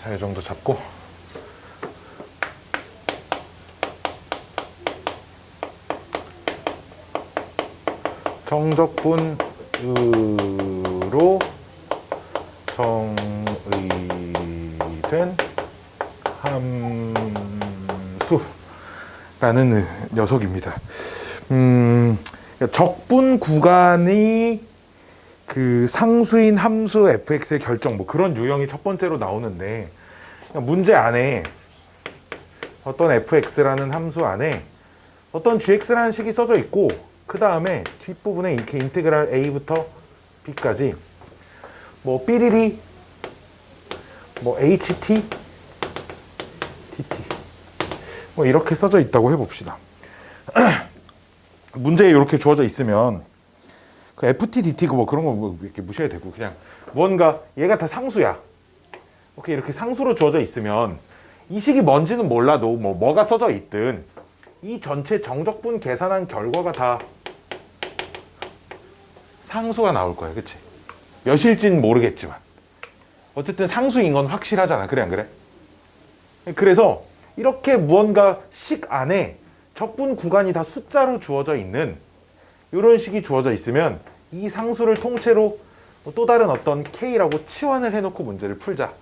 자, 이 정도 잡고 정적분으로 정의된 함수라는 녀석입니다. 적분 구간이 그 상수인 함수 fx의 결정, 뭐 그런 유형이 첫 번째로 나오는데, 문제 안에 어떤 fx라는 함수 안에 어떤 gx라는 식이 써져 있고, 그 다음에 뒷부분에 이렇게 인테그랄 a부터 b까지 뭐 삐리리 뭐 ht dt 뭐 이렇게 써져 있다고 해봅시다. 문제에 이렇게 주어져 있으면 그 ft dt 뭐 그런 거 뭐 이렇게 무시해도 되고, 그냥 뭔가 얘가 다 상수야. 오케이, 이렇게 상수로 주어져 있으면 이 식이 뭔지는 몰라도 뭐가 써져 있든 이 전체 정적분 계산한 결과가 다 상수가 나올 거야. 그치? 몇일진 모르겠지만 어쨌든 상수인 건 확실하잖아. 그래 안 그래? 그래서 이렇게 무언가 식 안에 적분 구간이 다 숫자로 주어져 있는 이런 식이 주어져 있으면 이 상수를 통째로 또 다른 어떤 K라고 치환을 해놓고 문제를 풀자가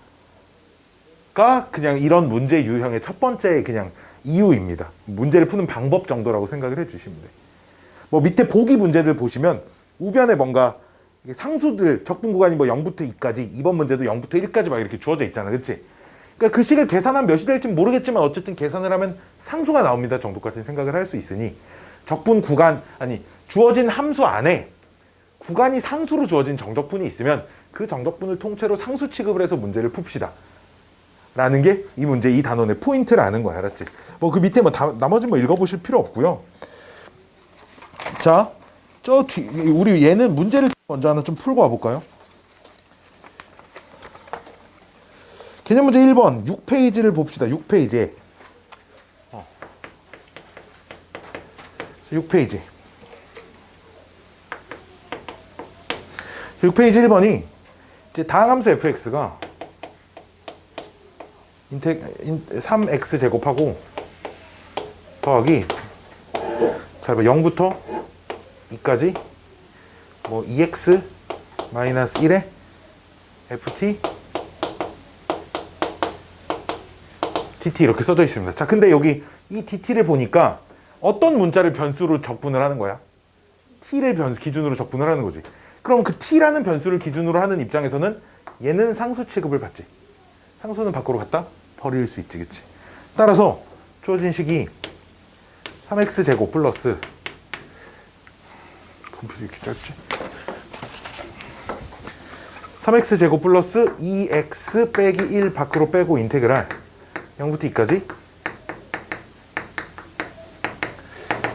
그냥 이런 문제 유형의 첫 번째 그냥 이유입니다. 문제를 푸는 방법 정도라고 생각을 해주시면 돼. 뭐 밑에 보기 문제들 보시면 우변에 뭔가 상수들 적분 구간이 뭐 0부터 2까지, 이번 문제도 0부터 1까지 막 이렇게 주어져 있잖아. 그치? 그러니까 그 식을 계산하면 몇이 될지 모르겠지만 어쨌든 계산을 하면 상수가 나옵니다 정도 같은 생각을 할 수 있으니, 적분 구간, 아니 주어진 함수 안에 구간이 상수로 주어진 정적분이 있으면 그 정적분을 통째로 상수 취급을 해서 문제를 풉시다 라는 게 이 문제 이 단원의 포인트라는 거야. 알았지? 뭐 그 밑에 뭐 나머지 뭐 읽어보실 필요 없고요. 자, 저 뒤 우리 얘는 문제를 먼저 하나 좀 풀고 와볼까요? 개념 문제 1번 6페이지를 봅시다. 6페이지 6페이지 6페이지 1번이 이제 다항함수 fx가 3x 제곱하고 더하기, 잘 봐, 0부터 2까지 뭐 2x 마이너스 1에 ft dt 이렇게 써져 있습니다. 자, 근데 여기 이 dt를 보니까 어떤 문자를 변수로 적분을 하는 거야? t를 변수 기준으로 적분을 하는 거지. 그럼 그 t라는 변수를 기준으로 하는 입장에서는 얘는 상수 취급을 받지. 상수는 밖으로 갖다 버릴 수 있지, 그치? 따라서 주어진 식이 3x 제곱 플러스, 컴퓨터 이렇게 짧지? 3x 제곱 플러스 2x 빼기 1 밖으로 빼고 인테그랄 0부터 2까지.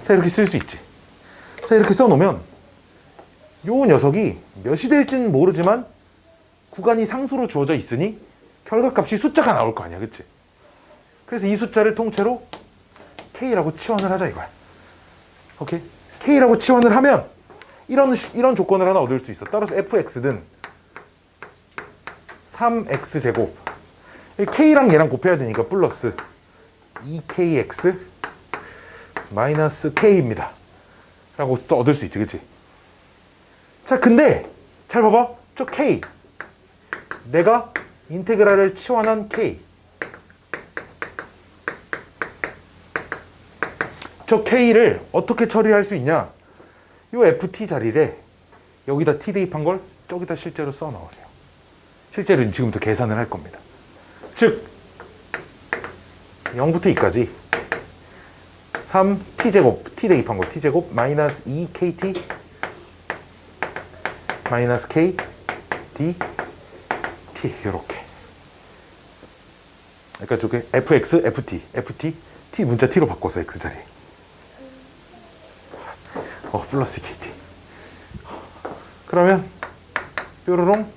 자, 이렇게 쓸 수 있지. 자, 이렇게 써놓으면 요 녀석이 몇이 될지는 모르지만 구간이 상수로 주어져 있으니 결과값이 숫자가 나올 거 아니야. 그치? 그래서 이 숫자를 통째로 K라고 치환을 하자 이거야. 오케이? K라고 치환을 하면 이런 조건을 하나 얻을 수 있어. 따라서 fx는 3x 제곱, K랑 얘랑 곱해야 되니까 플러스 2kx 마이너스 K입니다 라고 얻을 수 있지. 그치? 자, 근데 잘 봐봐. 저 K, 내가 인테그랄을 치환한 K, 저 K를 어떻게 처리할 수 있냐? 요 FT 자리에 여기다 T 대입한 걸 저기다 실제로 써 넣으세요. 실제로 지금부터 계산을 할 겁니다. 즉 0부터 2까지 3t제곱, T 대입한 거 t제곱 마이너스 2kt 마이너스 k d t 이렇게. 그러니까 저게 fx, ft, t 문자 t로 바꿔서 x 자리. 플러스 kt. 그러면 뾰로롱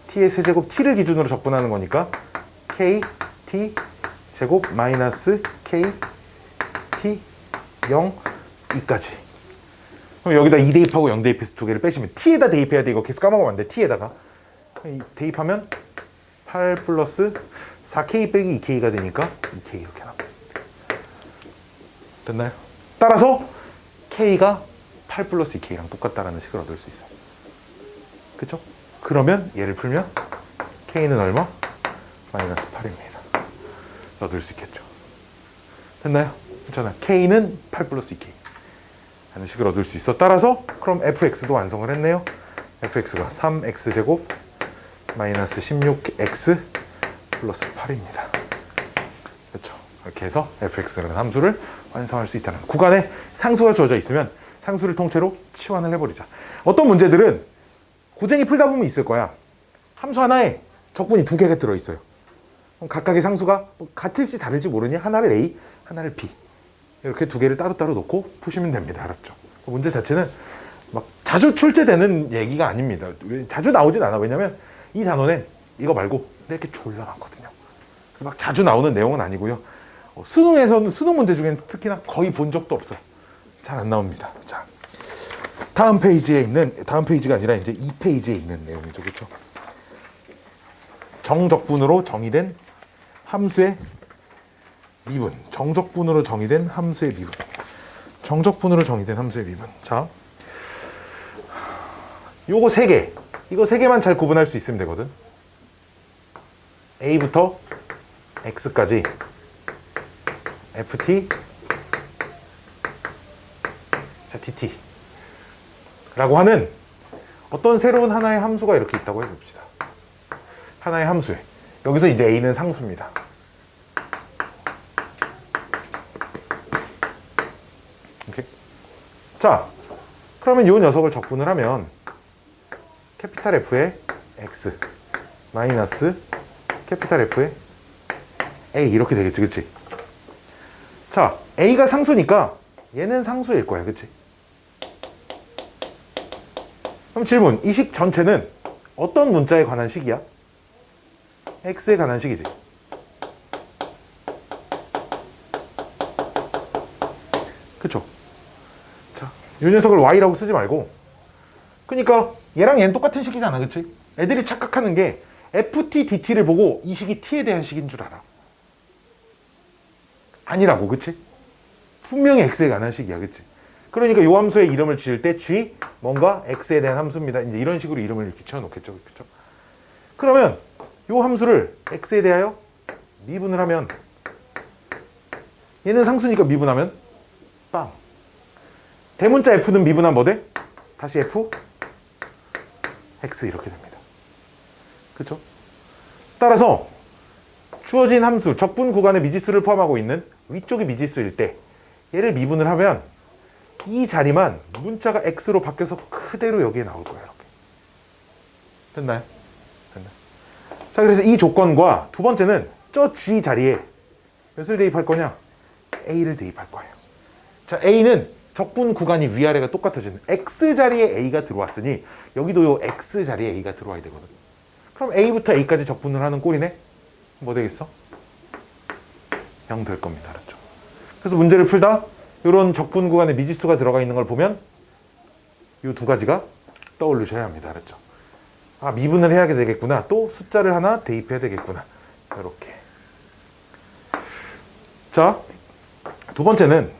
t의 세제곱 t를 기준으로 적분하는 거니까 k t 제곱 마이너스 k t 0 2까지. 그럼 여기다 2 대입하고 0 대입해서 두 개를 빼시면 t에다 대입해야 돼. 이거 계속 까먹으면 안 돼. t에다가 대입하면 8 플러스 4K 빼기 2K가 되니까 2K 이렇게 남습니다. 됐나요? 따라서 K가 8 플러스 2K랑 똑같다라는 식을 얻을 수 있어요. 그쵸? 그러면 얘를 풀면 K는 얼마? 마이너스 8입니다. 얻을 수 있겠죠. 됐나요? 괜찮아요. K는 8 플러스 2K 라는 식을 얻을 수 있어. 따라서 그럼 fx도 완성을 했네요. fx가 3x제곱 마이너스 16x 플러스 8입니다. 그렇죠. 이렇게 해서 fx라는 함수를 완성할 수 있다는 구간에 상수가 주어져 있으면 상수를 통째로 치환을 해버리자. 어떤 문제들은 고쟁이 풀다 보면 있을 거야. 함수 하나에 적분이 두 개가 들어있어요. 그럼 각각의 상수가 뭐 같을지 다를지 모르니 하나를 a, 하나를 b 이렇게 두 개를 따로따로 놓고 푸시면 됩니다. 알았죠? 문제 자체는 막 자주 출제되는 얘기가 아닙니다. 자주 나오진 않아. 왜냐면 이 단원엔 이거 말고 이렇게 졸라 많거든요. 그래서 막 자주 나오는 내용은 아니고요. 수능에서는 수능 문제 중에는 특히나 거의 본 적도 없어요. 잘 안 나옵니다. 자, 다음 페이지가 아니라 이제 2페이지에 있는 내용이죠. 그렇죠? 정적분으로 정의된 함수의 미분. 정적분으로 정의된 함수의 미분. 정적분으로 정의된 함수의 미분. 자, 요거 세 개. 이거 세 개만 잘 구분할 수 있으면 되거든. A부터 X까지 FT, 자, DT 라고 하는 어떤 새로운 하나의 함수가 이렇게 있다고 해봅시다. 하나의 함수에. 여기서 이제 A는 상수입니다. 오케이. 자, 그러면 이 녀석을 적분을 하면 캐피탈 F의 X 마이너스 캐피탈 F의 A 이렇게 되겠지, 그치? 자, A가 상수니까 얘는 상수일 거야, 그치? 그럼 질문, 이 식 전체는 어떤 문자에 관한 식이야? X에 관한 식이지. 그쵸? 자, 이 녀석을 Y라고 쓰지 말고, 그러니까 얘랑 얘는 똑같은 식이잖아, 그치? 애들이 착각하는 게 FT, DT를 보고 이 식이 T에 대한 식인 줄 알아. 아니라고, 그치? 분명히 X에 관한 식이야, 그치? 그러니까 이 함수의 이름을 지을 때 G, 뭔가 X에 대한 함수입니다. 이제 이런 식으로 이름을 이렇게 지어놓겠죠, 그쵸? 그러면 이 함수를 X에 대하여 미분을 하면 얘는 상수니까 미분하면 빵. 대문자 F는 미분하면 뭐 돼? 다시 F, X 이렇게 됩니다. 그쵸? 따라서 주어진 함수, 적분 구간의 미지수를 포함하고 있는 위쪽이 미지수일 때 얘를 미분을 하면 이 자리만 문자가 X로 바뀌어서 그대로 여기에 나올 거예요. 이렇게. 됐나요? 됐나요? 자, 그래서 이 조건과 두 번째는 저 G 자리에 몇을 대입할 거냐? A를 대입할 거예요. 자, A는 적분 구간이 위아래가 똑같아지는 X 자리에 A가 들어왔으니 여기도 요 X 자리에 A가 들어와야 되거든. 그럼 A부터 A까지 적분을 하는 꼴이네? 뭐 되겠어? 0 될 겁니다. 알았죠? 그래서 문제를 풀다 이런 적분 구간에 미지수가 들어가 있는 걸 보면 이 두 가지가 떠올리셔야 합니다. 알았죠? 아, 미분을 해야 되겠구나. 또 숫자를 하나 대입해야 되겠구나. 이렇게. 자, 두 번째는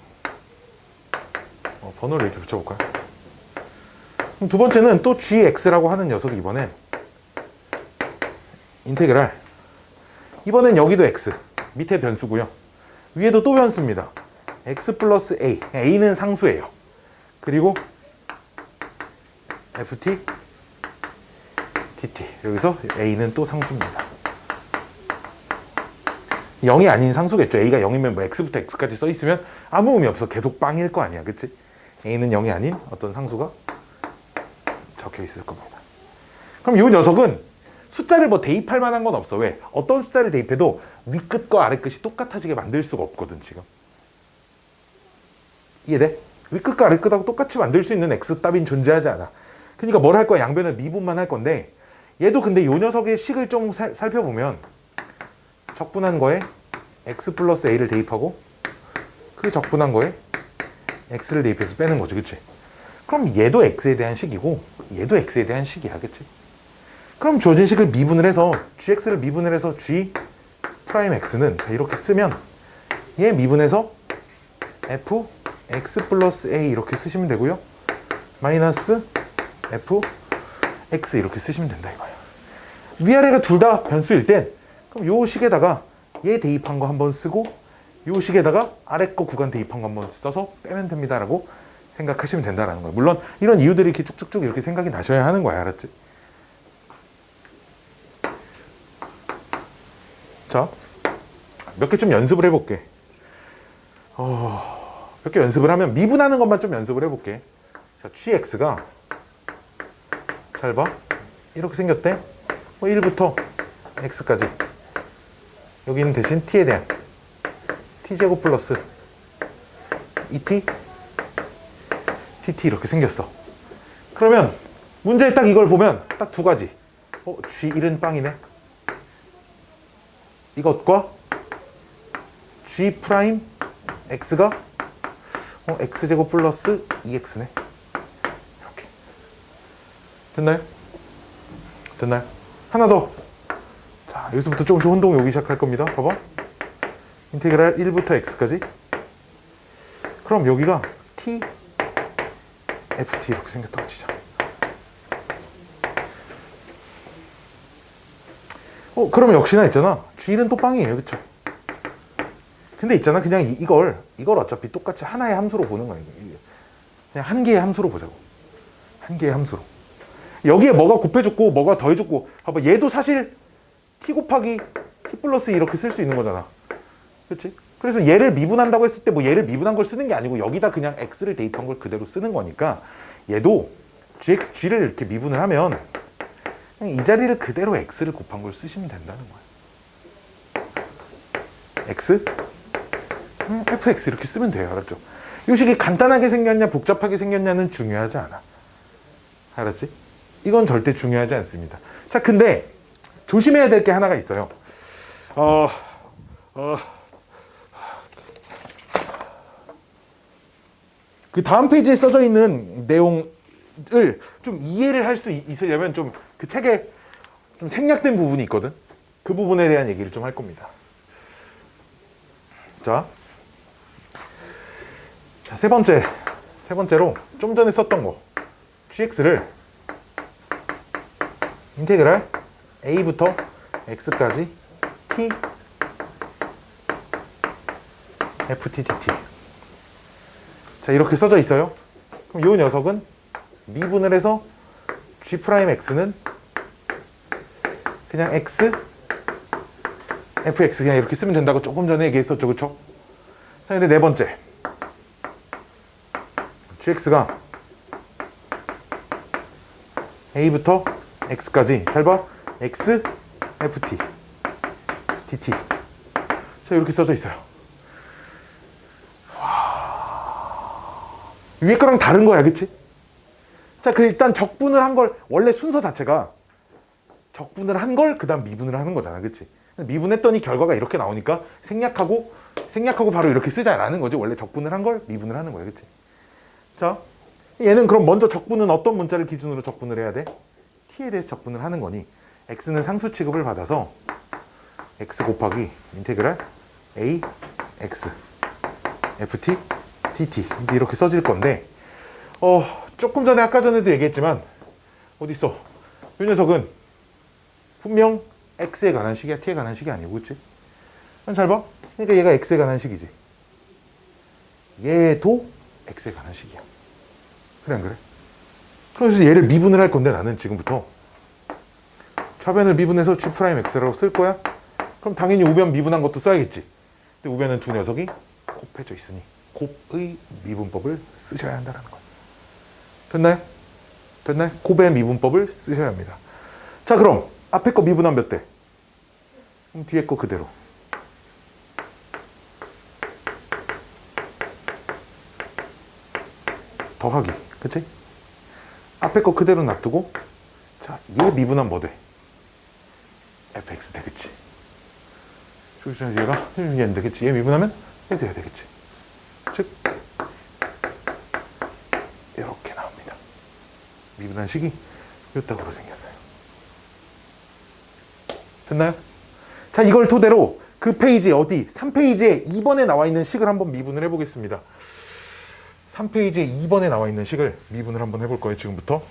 번호를 이렇게 붙여볼까요? 그럼 두 번째는 또 gx라고 하는 녀석이 이번엔 인테그랄. 이번엔 여기도 x, 밑에 변수고요. 위에도 또 변수입니다. x 플러스 a, a는 상수예요. 그리고 ft, dt, 여기서 a는 또 상수입니다. 0이 아닌 상수겠죠. a가 0이면 뭐 x부터 x까지 써있으면 아무 의미 없어. 계속 빵일 거 아니야. 그치? a는 0이 아닌 어떤 상수가 적혀 있을 겁니다. 그럼 이 녀석은 숫자를 뭐 대입할 만한 건 없어. 왜? 어떤 숫자를 대입해도 윗끝과 아랫끝이 똑같아지게 만들 수가 없거든, 지금. 이해돼? 윗끝과 아랫끝하고 똑같이 만들 수 있는 x 따윈 존재하지 않아. 그러니까 뭘 할 거야? 양변을 미분만 할 건데 얘도 근데 이 녀석의 식을 좀 살펴보면 적분한 거에 x 플러스 a를 대입하고 그 적분한 거에 x를 대입해서 빼는 거죠. 그치? 그럼 얘도 x에 대한 식이고 얘도 x에 대한 식이야. 그치? 그럼 주어진 식을 미분을 해서 gx를 미분을 해서 g 프라임 x는 자 이렇게 쓰면 얘 미분해서 f x 플러스 a 이렇게 쓰시면 되고요. 마이너스 f x 이렇게 쓰시면 된다 이거예요. 위아래가 둘 다 변수일 땐 그럼 요 식에다가 얘 대입한 거 한번 쓰고 요 식에다가 아래 거 구간 대입한 거 한번 써서 빼면 됩니다라고 생각하시면 된다라는 거예요. 물론 이런 이유들이 이렇게 쭉쭉쭉 이렇게 생각이 나셔야 하는 거야. 알았지? 자, 몇 개 좀 연습을 해볼게. 몇 개 연습을 하면 미분하는 것만 좀 연습을 해볼게. 자, gx가 잘 봐. 이렇게 생겼대. 1부터 x까지. 여기는 대신 t에 대한 t제곱 플러스 2t tt 이렇게 생겼어. 그러면 문제에 딱 이걸 보면 딱 두 가지. g1은 빵이네. 이것과 g 프라임 x가 x제곱 플러스 2x네. 이렇게. 됐나요? 됐나요? 하나 더. 자, 여기서부터 조금씩 혼동이 오기 시작할 겁니다. 봐봐. 인테그랄 1부터 x까지. 그럼 여기가 t ft 이렇게 생겼다고 치자. 그러면 역시나 있잖아. g1은 또 빵이에요. 그쵸? 근데 있잖아. 그냥 이걸 어차피 똑같이 하나의 함수로 보는 거야. 그냥 한 개의 함수로 보자고. 한 개의 함수로. 여기에 뭐가 곱해줬고 뭐가 더해줬고 봐봐. 얘도 사실 t 곱하기 t 플러스 이렇게 쓸 수 있는 거잖아. 그렇지? 그래서 얘를 미분한다고 했을 때 뭐 얘를 미분한 걸 쓰는 게 아니고 여기다 그냥 x를 대입한 걸 그대로 쓰는 거니까 얘도 g를 이렇게 미분을 하면 그냥 이 자리를 그대로 x를 곱한 걸 쓰시면 된다는 거야. x fx 이렇게 쓰면 돼요. 알았죠? 이 식이 간단하게 생겼냐 복잡하게 생겼냐는 중요하지 않아. 알았지? 이건 절대 중요하지 않습니다. 자, 근데 조심해야 될 게 하나가 있어요. 그 다음 페이지에 써져 있는 내용을 좀 이해를 할 수 있으려면 좀 그 책에 좀 생략된 부분이 있거든. 그 부분에 대한 얘기를 좀 할 겁니다. 자, 세 번째로 좀 전에 썼던 거 gx를 인테그랄 a부터 x까지 t ft dt. 자, 이렇게 써져 있어요. 그럼 이 녀석은 미분을 해서 g 프라임 x는 그냥 x fx 그냥 이렇게 쓰면 된다고 조금 전에 얘기했었죠. 그쵸? 자, 근데 네 번째 gx가 a부터 x까지 잘 봐. x ft dt. 자, 이렇게 써져 있어요. 위에 거랑 다른 거야. 그치? 자, 일단 적분을 한 걸 원래 순서 자체가 적분을 한 걸 그 다음 미분을 하는 거잖아. 그치? 미분했더니 결과가 이렇게 나오니까 생략하고 바로 이렇게 쓰자라는 거지. 원래 적분을 한 걸 미분을 하는 거야. 그치? 자, 얘는 그럼 먼저 적분은 어떤 문자를 기준으로 적분을 해야 돼? t에 대해서 적분을 하는 거니 x는 상수 취급을 받아서 x 곱하기 인테그랄 a x ft dt 이렇게 써질 건데 조금 전에 아까 전에도 얘기했지만 어딨어? 이 녀석은 분명 x에 관한 식이야. t에 관한 식이 아니고. 그치? 잘 봐. 그러니까 얘가 x에 관한 식이지. 얘도 x에 관한 식이야. 그래 안 그래? 그래서 얘를 미분을 할 건데 나는 지금부터 좌변을 미분해서 g 프라임 x라고 쓸 거야. 그럼 당연히 우변 미분한 것도 써야겠지. 근데 우변은 두 녀석이 곱해져 있으니 곱의 미분법을 쓰셔야 한다는 거야. 됐나요? 됐나요? 곱의 미분법을 쓰셔야 합니다. 자, 그럼 앞에 거 미분하면 몇 대? 그럼 뒤에 거 그대로. 더하기. 그치? 앞에 거 그대로 놔두고 자, 얘 미분하면 뭐 돼? fx 되겠지. 얘가 얘는 되겠지. 얘 미분하면 얘 돼야 되겠지. 즉 이렇게 나옵니다. 미분한 식이 이따구로 생겼어요. 됐나요? 자, 이걸 토대로 그 페이지 어디 3페이지에 2번에 나와 있는 식을 한번 미분을 해보겠습니다. 3페이지에 2번에 나와 있는 식을 미분을 한번 해볼 거예요. 지금부터.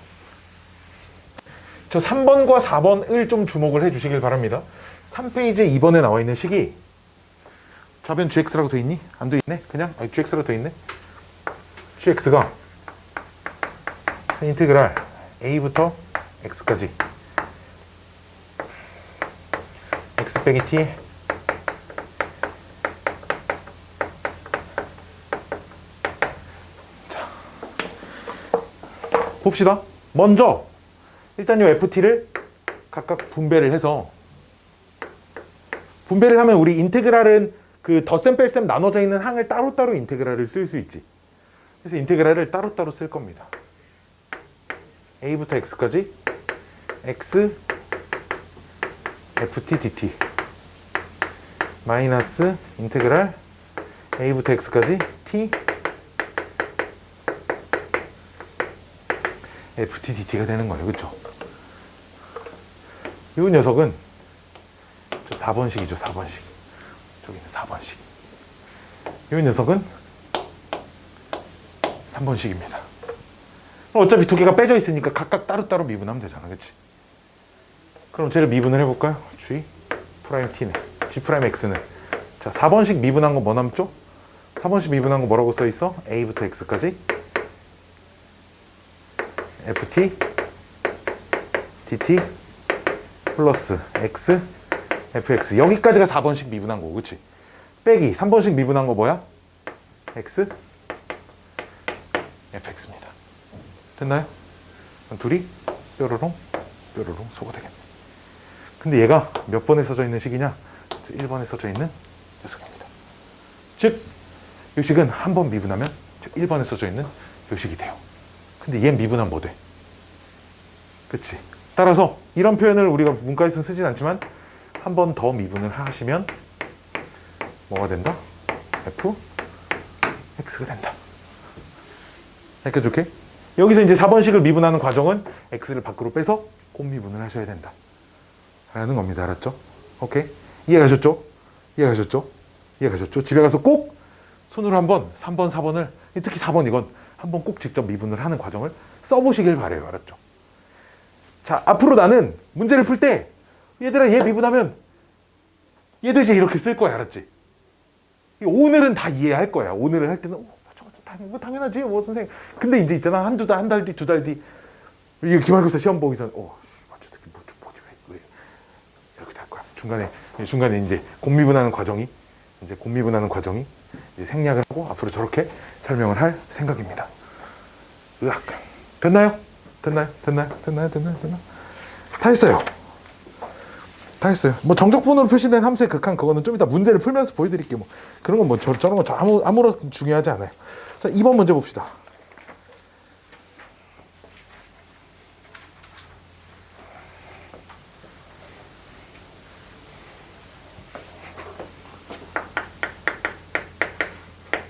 저 3번과 4번을 좀 주목을 해주시길 바랍니다. 3페이지에 2번에 나와 있는 식이 좌변 gx라고 돼 있니? 안 돼 있네? 그냥 gx라고 돼 있네? gx가 인테그랄 a부터 x까지 x 빼기 t 자, 봅시다. 먼저 일단 이 ft를 각각 분배를 해서 분배를 하면 우리 인테그랄은 그 덧셈 뺄셈 나눠져 있는 항을 따로따로 인테그랄을 쓸 수 있지. 그래서 인테그랄을 따로따로 쓸 겁니다. a부터 x까지 x ft dt 마이너스 인테그랄 a부터 x까지 t ft dt가 되는 거예요. 그렇죠? 이 녀석은 저 4번식이죠. 4번식. 저기는 4번식. 이 녀석은 3번식입니다. 어차피 두 개가 빼져 있으니까 각각 따로따로 미분하면 되잖아. 그치? 그럼 쟤를 미분을 해볼까요? g 프라임 t네. g 프라임 x는. 자, 4번식 미분한 거 뭐 남죠? 4번식 미분한 거 뭐라고 써있어? a부터 x까지 ft dt 플러스 x fx. 여기까지가 4번식 미분한 거고, 그치? 빼기 3번식 미분한 거 뭐야? x fx입니다. 됐나요? 둘이 뾰로롱 뾰로롱 소가 되겠네. 근데 얘가 몇 번에 써져 있는 식이냐? 1번에 써져 있는 녀석입니다. 즉, 이 식은 한 번 미분하면 1번에 써져 있는 이 식이 돼요. 근데 얘 미분하면 뭐 돼? 그치? 따라서 이런 표현을 우리가 문과에서는 쓰진 않지만 한 번 더 미분을 하시면 뭐가 된다? f x가 된다. 이렇게 좋게? 여기서 이제 4번식을 미분하는 과정은 x를 밖으로 빼서 곱미분을 하셔야 된다. 라는 겁니다. 알았죠? 오케이? 이해가셨죠? 이해가셨죠? 이해가셨죠? 집에 가서 꼭 손으로 한번 3번, 4번을, 특히 4번 이건 한번 꼭 직접 미분을 하는 과정을 써보시길 바래요. 알았죠? 자, 앞으로 나는 문제를 풀 때 얘들아 얘 미분하면 얘도 이제 이렇게 쓸 거야. 알았지? 오늘은 다 이해할 거야. 오늘을 할 때는 뭐 당연하지 뭐 선생님. 근데 이제 있잖아 한 달 뒤, 두 달 뒤 이게 기말고사 시험 보기 전에 저 새끼 뭐지 왜 이렇게 될 거야. 중간에 이제 곱미분하는 과정이 이제 생략을 하고 앞으로 저렇게 설명을 할 생각입니다. 으악. 됐나요? 다 했어요. 다 했어요. 뭐 정적분으로 표시된 함수의 극한 그거는 좀 이따 문제를 풀면서 보여드릴게요. 뭐 그런 건 뭐 저런 거 아무런 중요하지 않아요. 자, 2번 문제 봅시다.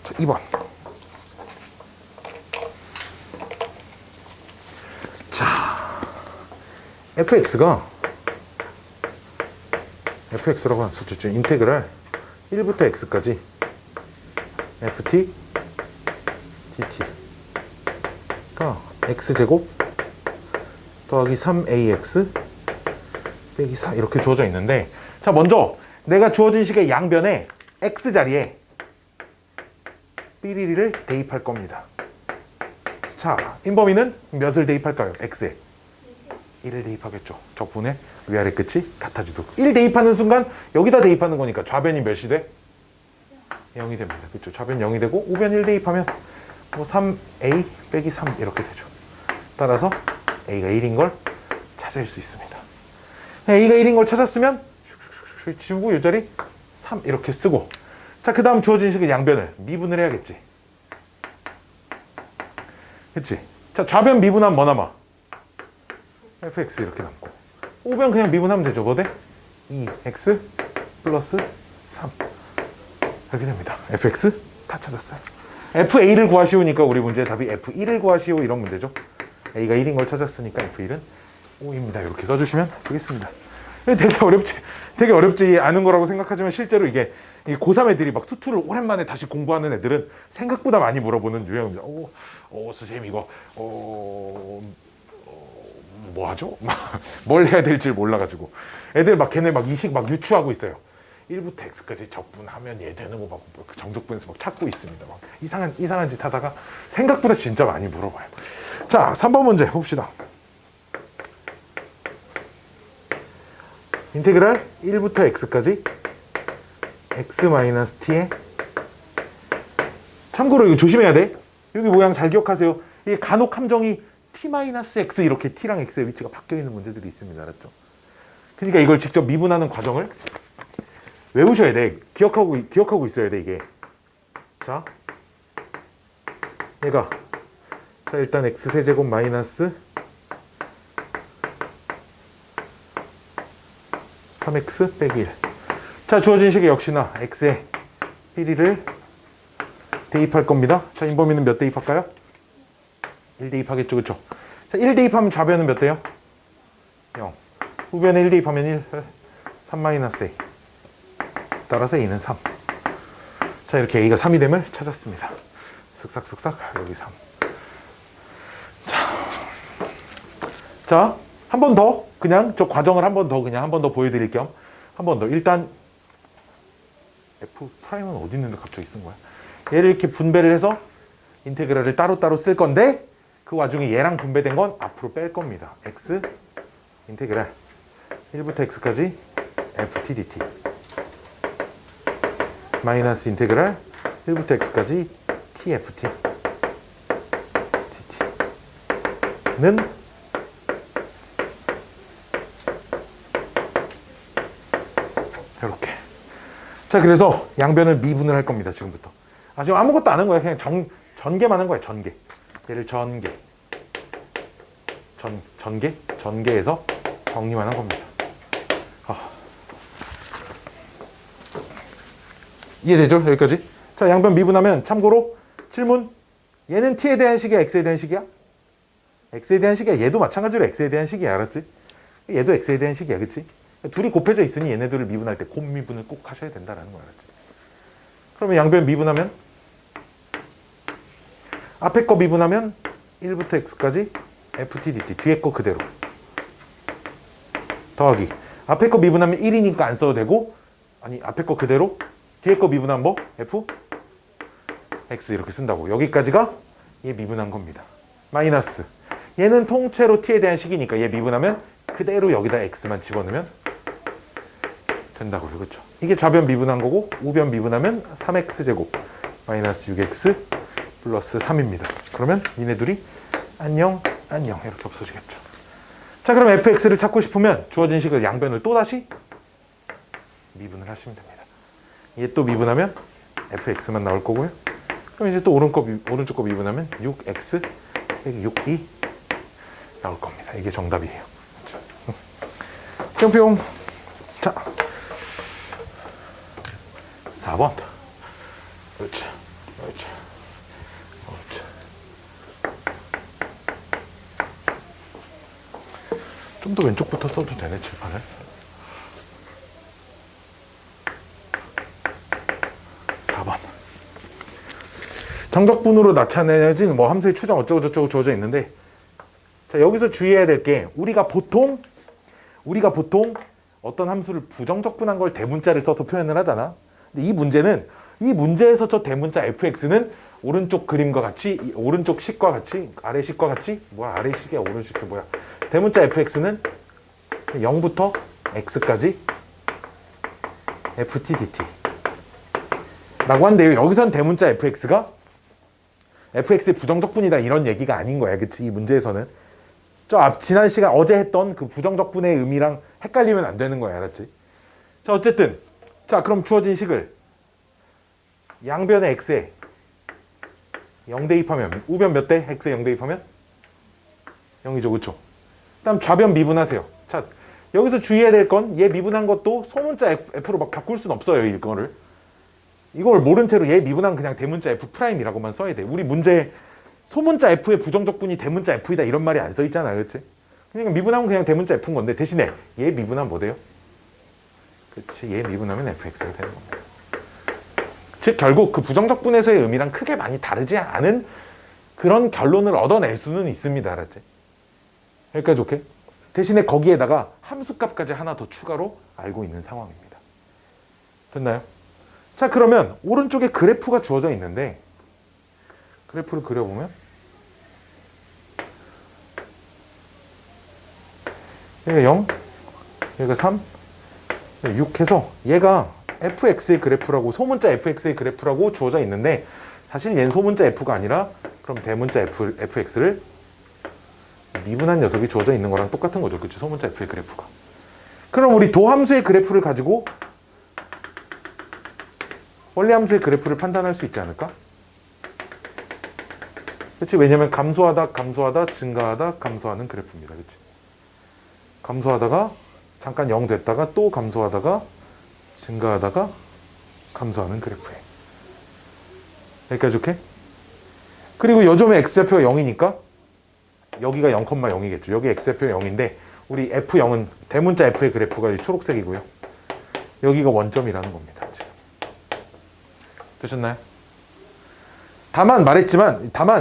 자, 2번. 자, fx라고 한 수죠. 인테그랄 1부터 x까지 ft dt가 x제곱 더하기 3ax 빼기 4 이렇게 주어져 있는데, 자, 먼저 내가 주어진 식의 양변에 x 자리에 삐리리를 대입할 겁니다. 자, 인범위는 몇을 대입할까요? x에 1을 대입하겠죠. 적분의 위아래 끝이 같아지도록. 1 대입하는 순간 여기다 대입하는 거니까 좌변이 몇이 돼? 0이 됩니다. 그렇죠? 좌변 0이 되고 우변 1 대입하면 뭐 3a 빼기 3 이렇게 되죠. 따라서 a가 1인 걸 찾을 수 있습니다. a가 1인 걸 찾았으면 지우고 이 자리 3 이렇게 쓰고, 자, 그 다음 주어진 식의 양변을 미분을 해야겠지. 그치? 자, 좌변 미분하면 뭐 남아? fx 이렇게 남고, 우변 그냥 미분하면 되죠. 뭐 돼? 2x 플러스 3 이렇게 됩니다. fx 다 찾았어요. fa를 구하시오니까 우리 문제의 답이 f1을 구하시오 이런 문제죠. a가 1인 걸 찾았으니까 f1은 5입니다. 이렇게 써주시면 되겠습니다. 되게 어렵지 않은 거라고 생각하지만 실제로 이게 고3 애들이 막 수투를 오랜만에 다시 공부하는 애들은 생각보다 많이 물어보는 유형입니다. 선생님 이거 뭐 하죠? 뭘 해야 될지 몰라가지고 애들 막 걔네 막 이식 막 유추하고 있어요. 1부터 x까지 적분하면 얘 되는 거 막 정적분에서 막 찾고 있습니다. 막 이상한 짓 하다가 생각보다 진짜 많이 물어봐요. 자, 3번 문제 봅시다. 인테그랄 1부터 x까지 x-t에 참고로 이거 조심해야 돼. 여기 모양 잘 기억하세요. 이게 간혹 함정이 t-x 이렇게 t랑 x의 위치가 바뀌어 있는 문제들이 있습니다. 알았죠? 그러니까 이걸 직접 미분하는 과정을 외우셔야 돼. 기억하고 있어야 돼, 이게. 자, 얘가 자 일단 x세제곱 마이너스 3x 빼기 1. 자, 주어진 식에 역시나 x의 1위를 대입할 겁니다. 자, 인범위는 몇 대입할까요? 1 대입하겠죠, 그쵸? 자, 1 대입하면 좌변은 몇 대요? 0. 우변에 1 대입하면 1, 3-a. 따라서 a는 3. 자, 이렇게 a가 3이 됨을 찾았습니다. 쓱싹쓱싹, 여기 3. 자, 한 번 더, 그냥 저 과정을 한 번 더 보여드릴 겸, 한 번 더. 일단, F'은 어디 있는데 갑자기 쓴 거야? 얘를 이렇게 분배를 해서 인테그랄을 따로따로 쓸 건데, 그 와중에 얘랑 분배된 건 앞으로 뺄 겁니다. x, 인테그랄 1부터 x까지 ft dt. 마이너스 인테그랄 1부터 x까지 tft dt는 이렇게. 자, 그래서 양변을 미분을 할 겁니다. 지금부터. 지금 아무것도 안 한 거야. 그냥 전개만 한 거야. 전개. 얘를 전개해서 정리만 한 겁니다. 이해되죠? 여기까지? 자, 양변 미분하면 참고로 질문. 얘는 t에 대한 식이야? x에 대한 식이야? x에 대한 식이야. 얘도 마찬가지로 x에 대한 식이야. 알았지? 얘도 x에 대한 식이야. 그치? 둘이 곱해져 있으니 얘네들을 미분할 때 곱미분을 꼭 하셔야 된다는 거 알았지? 그러면 양변 미분하면 앞에 거 미분하면 1부터 x까지 ft dt. 뒤에 거 그대로. 더하기. 앞에 거 미분하면 1이니까 안 써도 되고, 아니 앞에 거 그대로 뒤에 거 미분하면 뭐? f x 이렇게 쓴다고. 여기까지가 얘 미분한 겁니다. 마이너스. 얘는 통째로 t에 대한 식이니까 얘 미분하면 그대로 여기다 x만 집어넣으면 된다고요. 그렇죠? 이게 좌변 미분한 거고, 우변 미분하면 3x제곱 마이너스 6x 플러스 3입니다. 그러면 얘네 둘이 안녕 이렇게 없어지겠죠. 자, 그럼 fx를 찾고 싶으면 주어진 식을 양변을 또다시 미분을 하시면 됩니다. 얘 또 미분하면 fx만 나올 거고요. 그럼 이제 또 오른쪽 거 미분하면 6x 빼기 6이 나올 겁니다. 이게 정답이에요. 뿅뿅. 자, 4번. 그렇죠. 좀 더 왼쪽부터 써도 되네, 칠판을. 정적분으로 나타내진 뭐 함수의 추정 어쩌고저쩌고 주어져 있는데, 자, 여기서 주의해야 될 게 우리가 보통 어떤 함수를 부정적분한 걸 대문자를 써서 표현을 하잖아. 근데 이 문제에서 저 대문자 fx는 오른쪽 그림과 같이, 오른쪽 식과 같이, 아래 식과 같이, 뭐야 아래 식이야 오른쪽 식 뭐야, 대문자 fx는 0부터 x까지 ft dt 라고 한대요. 여기선 대문자 fx가 fx의 부정적분이다 이런 얘기가 아닌 거야. 그치? 이 문제에서는 지난 시간 어제 했던 그 부정적분의 의미랑 헷갈리면 안 되는 거야. 알았지? 자, 어쨌든 그럼 주어진 식을 양변의 x에 0 대입하면 우변 몇 대? x에 0 대입하면 0이죠. 그쵸? 그다음 좌변 미분하세요. 자, 여기서 주의해야 될 건 얘 미분한 것도 소문자 f로 막 바꿀 수는 없어요. 이거를. 이걸 모른 채로 얘 미분한 그냥 대문자 f'이라고만 써야 돼. 우리 문제에 소문자 f의 부정적분이 대문자 f이다 이런 말이 안 써 있잖아. 그렇지? 그냥 미분하면 그냥 대문자 f인 건데, 대신에 얘 미분하면 뭐 돼요? 그치, 얘 미분하면 fx가 되는 겁니다. 즉 결국 그 부정적 분해서의 의미랑 크게 많이 다르지 않은 그런 결론을 얻어낼 수는 있습니다. 알았지? 여기까지 오케이? 대신에 거기에다가 함수값까지 하나 더 추가로 알고 있는 상황입니다. 됐나요? 자, 그러면 오른쪽에 그래프가 주어져 있는데 그래프를 그려보면 얘가 0, 얘가 3, 6 해서 얘가 fx의 그래프라고, 소문자 fx의 그래프라고 주어져 있는데 사실 얘는 소문자 f가 아니라 그럼 대문자 fx를 미분한 녀석이 주어져 있는 거랑 똑같은 거죠. 그치? 소문자 f의 그래프가. 그럼 우리 도함수의 그래프를 가지고 원리함수의 그래프를 판단할 수 있지 않을까? 그치? 왜냐면 감소하다, 감소하다, 증가하다, 감소하는 그래프입니다. 그치? 감소하다가 잠깐 0 됐다가 또 감소하다가 증가하다가 감소하는 그래프에. 여기까지 오케이? 그리고 요점에 x좌표가 0이니까 여기가 0,0이겠죠. 여기 x좌표가 0인데 우리 f0은 대문자 f의 그래프가 초록색이고요. 여기가 원점이라는 겁니다. 지금. 되셨나요? 다만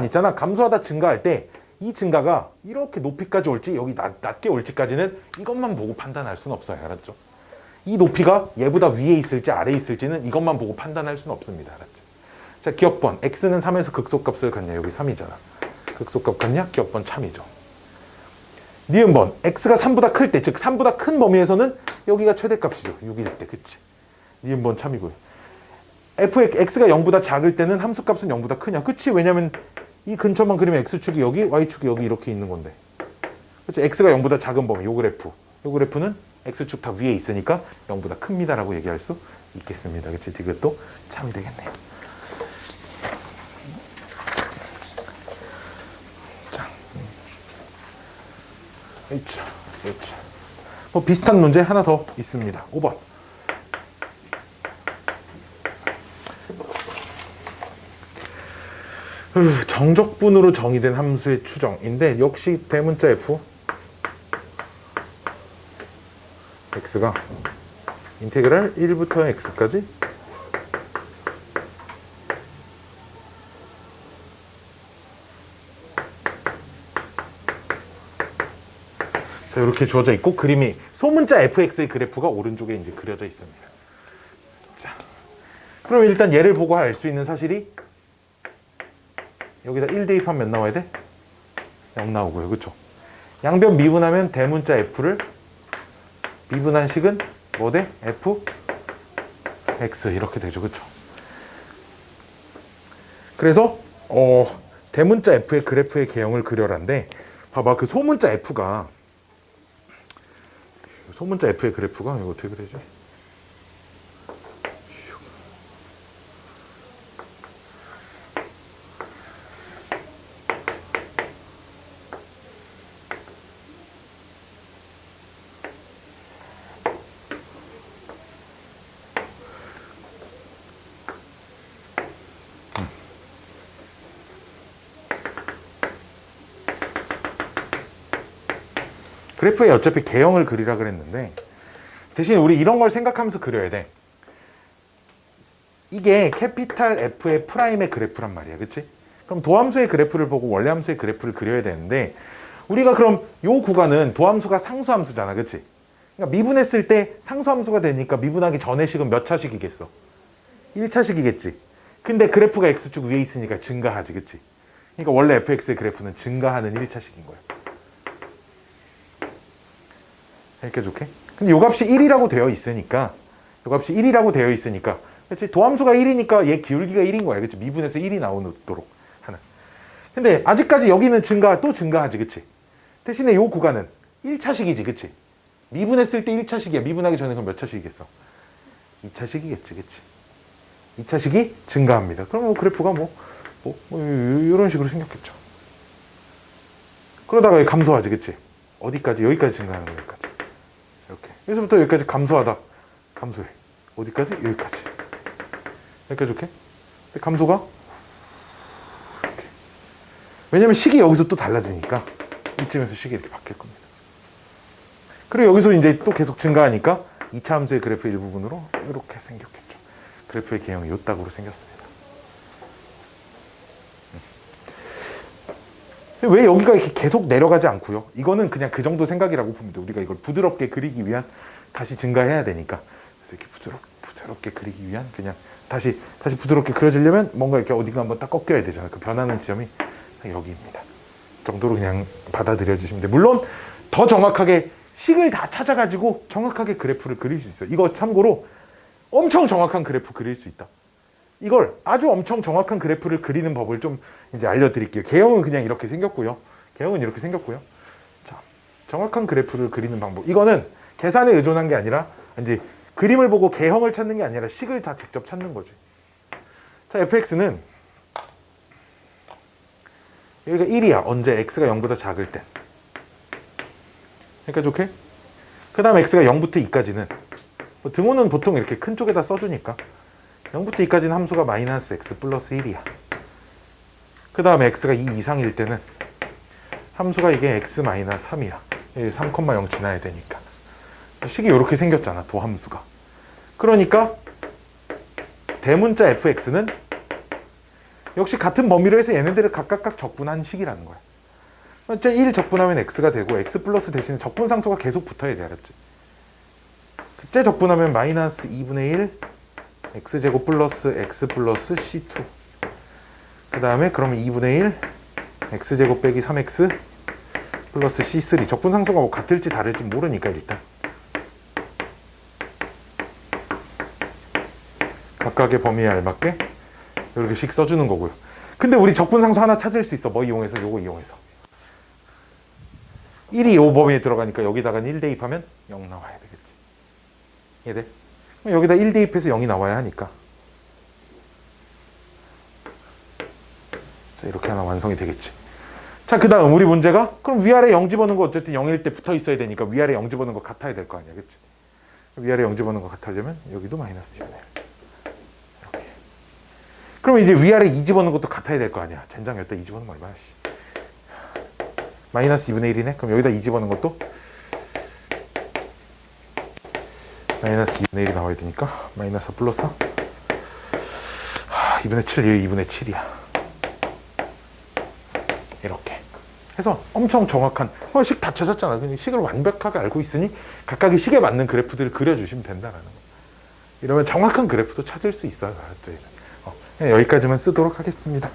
있잖아. 감소하다 증가할 때 이 증가가 이렇게 높이까지 올지 여기 낮게 올지까지는 이것만 보고 판단할 수는 없어요. 알았죠? 이 높이가 얘보다 위에 있을지 아래에 있을지는 이것만 보고 판단할 수는 없습니다. 알았죠? 자, 기억번. x는 3에서 극소값을 갖냐? 여기 3이잖아. 극소값 같냐? 기억번 참이죠. 니은번. x가 3보다 클 때, 즉 3보다 큰 범위에서는 여기가 최대값이죠. 6일 때. 그치? 니은번 참이고요. x가 0보다 작을 때는 함수값은 0보다 크냐? 그치? 왜냐면 이 근처만 그리면 x축이 여기, y축이 여기 이렇게 있는 건데. 그치? x가 0보다 작은 범위, 요 그래프. 요 그래프는 x축 다 위에 있으니까 0보다 큽니다라고 얘기할 수 있겠습니다. 그치? 이것도 참이 되겠네요. 자. 그렇죠. 뭐 비슷한 문제 하나 더 있습니다. 5번. 정적분으로 정의된 함수의 추정인데 역시 대문자 f x가 인테그랄 1부터 x까지 자, 이렇게 주어져 있고 그림이 소문자 fx의 그래프가 오른쪽에 이제 그려져 있습니다. 자, 그럼 일단 얘를 보고 알 수 있는 사실이 여기다 1 대입하면 몇 나와야 돼? 0 나오고요. 그쵸? 양변 미분하면 대문자 f를 미분한 식은 뭐 돼? f x 이렇게 되죠. 그쵸? 그래서 대문자 f의 그래프의 개형을 그려라인데 봐봐. 그 소문자 f의 그래프가 이거 어떻게 그려지? 그래프에 어차피 개형을 그리라 그랬는데 대신 우리 이런 걸 생각하면서 그려야 돼. 이게 캐피탈 F의 프라임의 그래프란 말이야. 그치? 그럼 도함수의 그래프를 보고 원래함수의 그래프를 그려야 되는데 우리가 그럼 요 구간은 도함수가 상수함수잖아. 그치? 그러니까 미분했을 때 상수함수가 되니까 미분하기 전의 식은 몇 차식이겠어? 1차식이겠지. 근데 그래프가 x축 위에 있으니까 증가하지. 그치? 그러니까 원래 fx의 그래프는 증가하는 1차식인 거야. 이렇게 좋게. 근데 요 값이 1이라고 되어 있으니까 그렇지? 도함수가 1이니까 얘 기울기가 1인 거야. 그치? 미분에서 1이 나오도록 하는. 근데 아직까지 여기는 또 증가하지. 그치? 대신에 요 구간은 1차식이지. 그치? 미분했을 때 1차식이야. 미분하기 전에 그럼 몇 차식이겠어? 2차식이겠지. 그치? 2차식이 증가합니다. 그럼 뭐 그래프가 이런 식으로 생겼겠죠. 그러다가 감소하지. 그치? 어디까지? 여기까지 증가하는 거야. 여기까지. 이렇게. 여기서부터 여기까지 감소해. 어디까지? 여기까지. 이렇게. 감소가 이렇게. 왜냐면 식이 여기서 또 달라지니까 이쯤에서 식이 이렇게 바뀔 겁니다. 그리고 여기서 이제 또 계속 증가하니까 2차 함수의 그래프 일부분으로 이렇게 생겼겠죠. 그래프의 개형이 요딱으로 생겼습니다. 왜 여기가 이렇게 계속 내려가지 않고요? 이거는 그냥 그 정도 생각이라고 봅니다. 우리가 이걸 부드럽게 그리기 위한, 다시 증가해야 되니까. 그래서 이렇게 부드럽게 그리기 위한, 그냥 다시 부드럽게 그려지려면 뭔가 이렇게 어딘가 한번 딱 꺾여야 되잖아요. 그 변하는 지점이 여기입니다. 정도로 그냥 받아들여 주시면 돼요. 물론 더 정확하게 식을 다 찾아가지고 정확하게 그래프를 그릴 수 있어요. 이거 참고로 엄청 정확한 그래프 그릴 수 있다. 이걸 아주 엄청 정확한 그래프를 그리는 법을 좀 이제 알려드릴게요. 개형은 그냥 이렇게 생겼고요. 자, 정확한 그래프를 그리는 방법. 이거는 계산에 의존한 게 아니라 이제 그림을 보고 개형을 찾는 게 아니라 식을 다 직접 찾는 거죠. 자, fx는 여기가 1이야. 언제? x가 0보다 작을 때. 그러니까 좋게? 그 다음 x가 0부터 2까지는 등호는 보통 이렇게 큰 쪽에다 써주니까 0부터 2까지는 함수가 마이너스 x 플러스 1이야. 그 다음에 x가 2 이상일 때는 함수가 이게 x 마이너스 3이야. 3,0 지나야 되니까. 식이 이렇게 생겼잖아, 도함수가. 그러니까 대문자 fx는 역시 같은 범위로 해서 얘네들을 각각 적분한 식이라는 거야. 1 적분하면 x가 되고 x 플러스 대신에 적분상수가 계속 붙어야 돼, 알았지? 그때 적분하면 마이너스 2분의 1 x제곱 플러스 x 플러스 c2. 그 다음에 그러면 2분의 1 x제곱 빼기 3x 플러스 c3. 적분상수가 뭐 같을지 다를지 모르니까 일단 각각의 범위에 알맞게 이렇게 식 써주는 거고요. 근데 우리 적분상수 하나 찾을 수 있어. 뭐 이용해서? 요거 이용해서. 1이 요 범위에 들어가니까 여기다가 1 대입하면 0 나와야 되겠지. 이해돼? 여기다 1 대입해서 0이 나와야 하니까. 자, 이렇게 하나 완성이 되겠지. 자, 그 다음 우리 문제가 그럼 위아래 0 집어넣은 거 어쨌든 0일 때 붙어 있어야 되니까 위아래 0 집어넣은 거 같아야 될 거 아니야, 그치? 위아래 0 집어넣은 거 같아지면 여기도 마이너스 2분의 1. 이렇게. 그럼 이제 위아래 2 집어넣은 것도 같아야 될 거 아니야. 젠장 여기다 2 집어넣으면 얼마야, 씨. 마이너스 2분의 1이네? 그럼 여기다 2 집어넣은 것도 마이너스 2분의 1이 나와야 되니까 마이너스 플러스 2분의 7, 2분의 7이야. 이렇게 해서 엄청 정확한 식 다 찾았잖아. 그냥 식을 완벽하게 알고 있으니 각각의 식에 맞는 그래프들을 그려주시면 된다라는 거. 이러면 정확한 그래프도 찾을 수 있어요. 여기까지만 쓰도록 하겠습니다.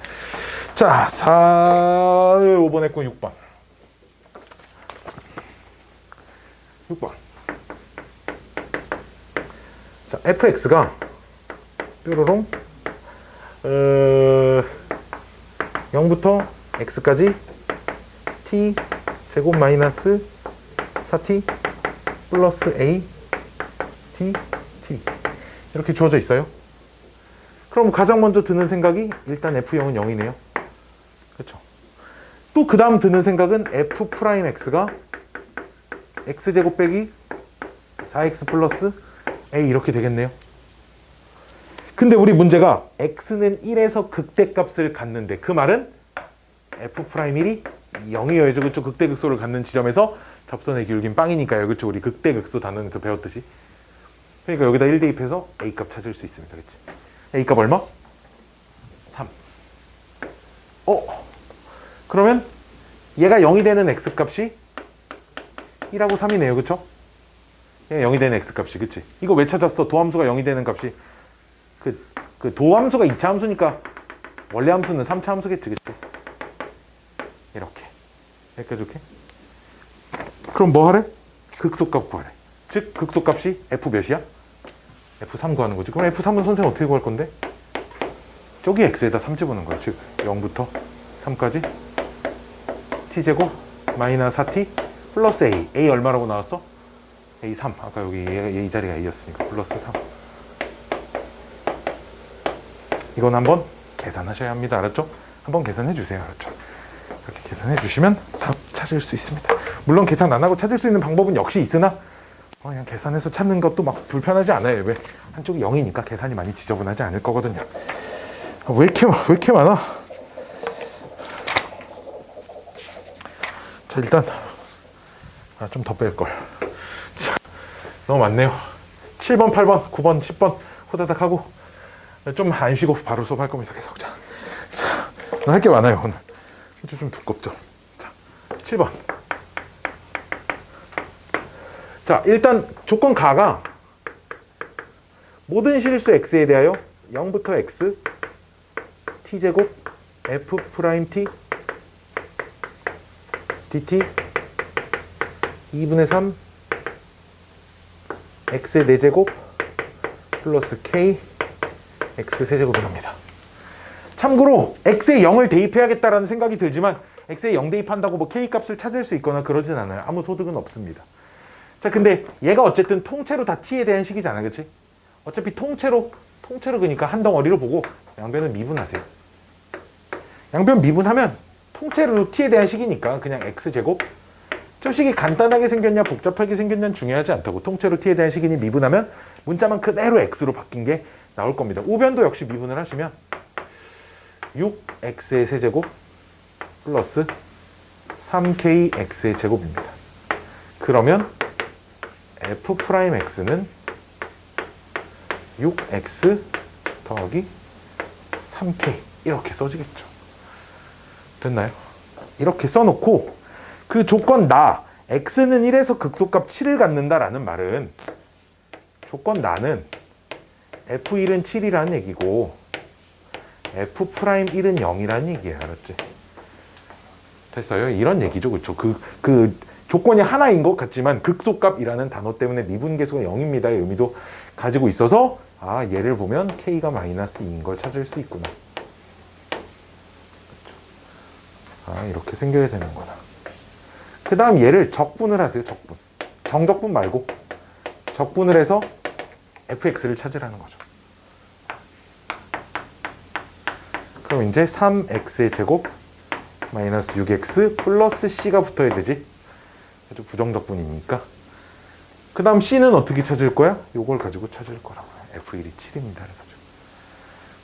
자, 5번 했고 6번. 6번. 자, fx가 뾰로롱 0부터 x까지 t 제곱 마이너스 4t 플러스 a t t 이렇게 주어져 있어요. 그럼 가장 먼저 드는 생각이 일단 f0은 0이네요. 그렇죠? 또 그 다음 드는 생각은 f 프라임 x가 x제곱 빼기 4x 플러스 a 이렇게 되겠네요. 근데 우리 문제가 x는 1에서 극대값을 갖는데 그 말은 f'1이 0이어야죠. 그쵸? 극대극소를 갖는 지점에서 접선의 기울기는 빵이니까요. 그쵸? 우리 극대극소 단원에서 배웠듯이. 그러니까 여기다 1 대입해서 a값 찾을 수 있습니다. 그치? a값 얼마? 3. 그러면 얘가 0이 되는 x값이 1하고 3이네요. 그쵸? 얘가 0이 되는 x값이. 그치? 이거 왜 찾았어? 도함수가 0이 되는 값이. 그 도함수가 2차 함수니까 원래 함수는 3차 함수겠지. 그치? 이렇게. 여기까지 오케이? 그럼 뭐 하래? 극소값 구하래. 즉 극소값이 f 몇이야? f3 구하는 거지. 그럼 f3은 선생님 어떻게 구할 건데? 저기 x에다 3 집어넣는 거야. 즉 0부터 3까지 t제곱 마이너스 4t 플러스 a 얼마라고 나왔어? a 3. 아까 여기 이 자리가 a였으니까 플러스 3. 이건 한번 계산하셔야 합니다. 알았죠? 한번 계산해 주세요. 알았죠? 이렇게 계산해 주시면 답 찾을 수 있습니다. 물론 계산 안 하고 찾을 수 있는 방법은 역시 있으나 그냥 계산해서 찾는 것도 막 불편하지 않아요. 왜? 한쪽이 0이니까 계산이 많이 지저분하지 않을 거거든요. 왜 이렇게 많아? 자, 일단 좀 더 뺄걸. 너무 많네요. 7번, 8번, 9번, 10번 호다닥 하고 좀 안 쉬고 바로 수업할 겁니다. 계속. 자, 할 게 많아요 오늘. 좀 두껍죠. 자, 7번. 자, 일단 조건 가가 모든 실수 x에 대하여 0부터 x t제곱 f 프라임 t dt 2분의 3 x의 4제곱 플러스 k x 세제곱입니다. 참고로 x에 0을 대입해야겠다라는 생각이 들지만 x에 0 대입한다고 뭐 k 값을 찾을 수 있거나 그러진 않아요. 아무 소득은 없습니다. 자, 근데 얘가 어쨌든 통째로 다 t에 대한 식이잖아, 그치? 어차피 통째로 그니까 한 덩어리로 보고 양변을 미분하세요. 양변 미분하면 통째로 t에 대한 식이니까 그냥 x제곱. 저 식이 간단하게 생겼냐 복잡하게 생겼냐는 중요하지 않다고. 통째로 t에 대한 식이니 미분하면 문자만 그대로 x로 바뀐 게 나올 겁니다. 우변도 역시 미분을 하시면 6x의 세제곱 플러스 3kx의 제곱입니다. 그러면 f 프라임 x는 6x 더하기 3k 이렇게 써지겠죠. 됐나요? 이렇게 써놓고 그 조건 나 x는 1에서 극소값 7을 갖는다라는 말은 조건 나는 f1은 7이라는 얘기고 f 프라임 1은 0이라는 얘기예요. 알았지? 됐어요? 이런 얘기죠. 그렇죠? 그 조건이 하나인 것 같지만 극소값이라는 단어 때문에 미분계수가 0입니다의 의미도 가지고 있어서 아, 얘를 보면 k가 마이너스 2인 걸 찾을 수 있구나. 그렇죠? 아, 이렇게 생겨야 되는구나. 그 다음 얘를 적분을 하세요. 적분. 정적분 말고 적분을 해서 fx를 찾으라는 거죠. 그럼 이제 3x의 제곱 마이너스 6x 플러스 c가 붙어야 되지. 아주 부정적분이니까. 그 다음 c는 어떻게 찾을 거야? 이걸 가지고 찾을 거라고요. f1이 7입니다.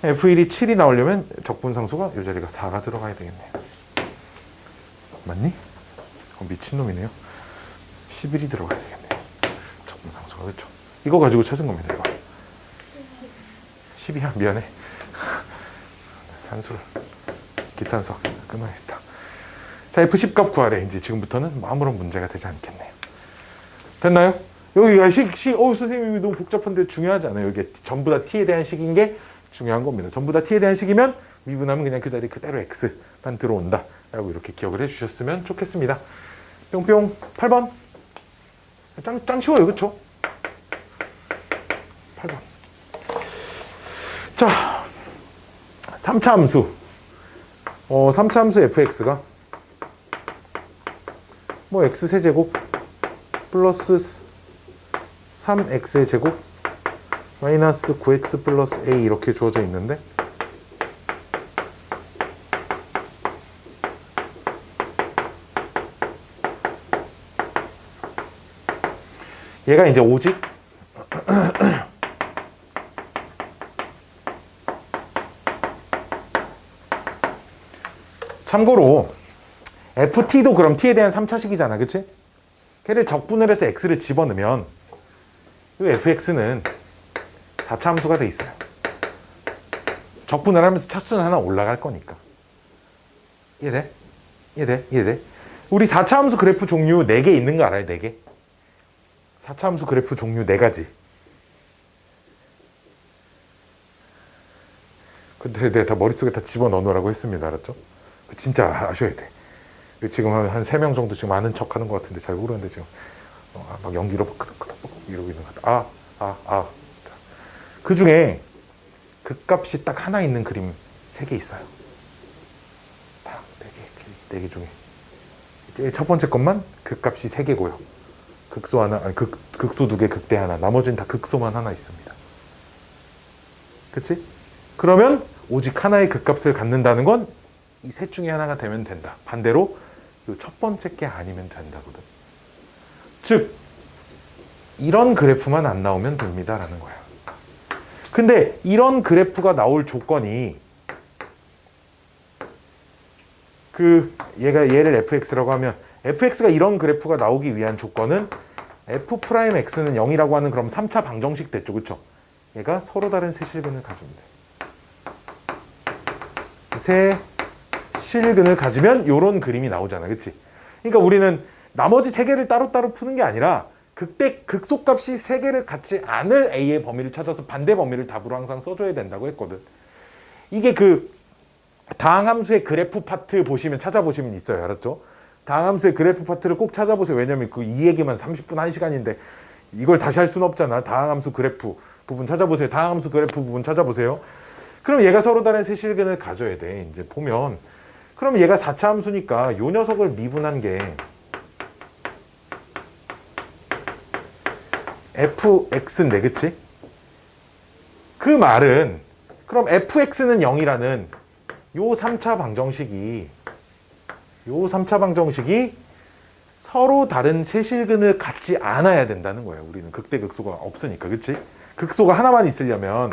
f1이 7이 나오려면 적분상수가 이 자리가 4가 들어가야 되겠네요. 맞니? 미친놈이네요. 11이 들어가야 되겠네요. 적분상수가. 그렇죠? 이거 가지고 찾은 겁니다. 이거. 12야. 미안해. 산술. 기타 수학 끊어야겠다. 자, F10 값 구하래. 이제 지금부터는 아무런 문제가 되지 않겠네요. 됐나요? 여기가 선생님이 너무 복잡한데 중요하지 않아요. 이게 전부 다 t에 대한 식인 게 중요한 겁니다. 전부 다 t에 대한 식이면 미분하면 그냥 그 자리 그대로 x만 들어온다. 라고 이렇게 기억을 해주셨으면 좋겠습니다. 뿅뿅 8번. 짱 쉬워요. 그쵸? 8번. 자, 3차 함수. 3차 함수 fx가 뭐 x세제곱 플러스 3x의 제곱 마이너스 9x 플러스 a 이렇게 주어져 있는데 얘가 이제 오직 참고로 ft도 그럼 t에 대한 3차식이잖아. 그치? 걔를 적분을 해서 x를 집어넣으면 이 fx는 4차 함수가 돼 있어요. 적분을 하면서 차수는 하나 올라갈 거니까. 이해돼? 이해돼? 우리 4차 함수 그래프 종류 4개 있는 거 알아요? 4개? 4차 함수 그래프 종류 4가지. 근데 내가 다 머릿속에 다 집어넣으라고 했습니다. 알았죠? 진짜 아셔야 돼. 지금 한 3명 정도 지금 아는 척 하는 것 같은데 잘 모르는데 지금 막 연기로 이러고 있는 것 같아. 그 중에 극값이 딱 하나 있는 그림 3개 있어요. 딱 4개 중에 제일 첫 번째 것만 극값이 3개고요. 극소 하나, 극소 2개, 극대 하나. 나머지는 다 극소만 하나 있습니다. 그치? 그러면 오직 하나의 극값을 갖는다는 건 이 셋 중에 하나가 되면 된다. 반대로 이 첫 번째 게 아니면 된다거든. 즉 이런 그래프만 안 나오면 됩니다라는 거야. 근데 이런 그래프가 나올 조건이 얘를 fx라고 하면 fx가 이런 그래프가 나오기 위한 조건은 f'x는 0이라고 하는 그럼 3차 방정식 됐죠. 그쵸? 얘가 서로 다른 세실근을 가지면 돼. 세 실근을 가지면 요런 그림이 나오잖아. 그치? 그러니까 우리는 나머지 세 개를 따로따로 푸는 게 아니라 극소값이 세 개를 갖지 않을 A의 범위를 찾아서 반대 범위를 답으로 항상 써줘야 된다고 했거든. 이게 그 다항함수의 그래프 파트 보시면 찾아보시면 있어요. 알았죠? 다항함수의 그래프 파트를 꼭 찾아보세요. 왜냐면 이 얘기만 30분 1시간인데 이걸 다시 할 수는 없잖아. 다항함수 그래프 부분 찾아보세요. 다항함수 그래프 부분 찾아보세요. 그럼 얘가 서로 다른 세실근을 가져야 돼. 이제 보면 그럼 얘가 4차 함수니까 요 녀석을 미분한 게 fx인데 그치? 그 말은 그럼 fx는 0이라는 요 3차 방정식이 서로 다른 세실근을 갖지 않아야 된다는 거예요. 우리는 극대극소가 없으니까. 그치? 극소가 하나만 있으려면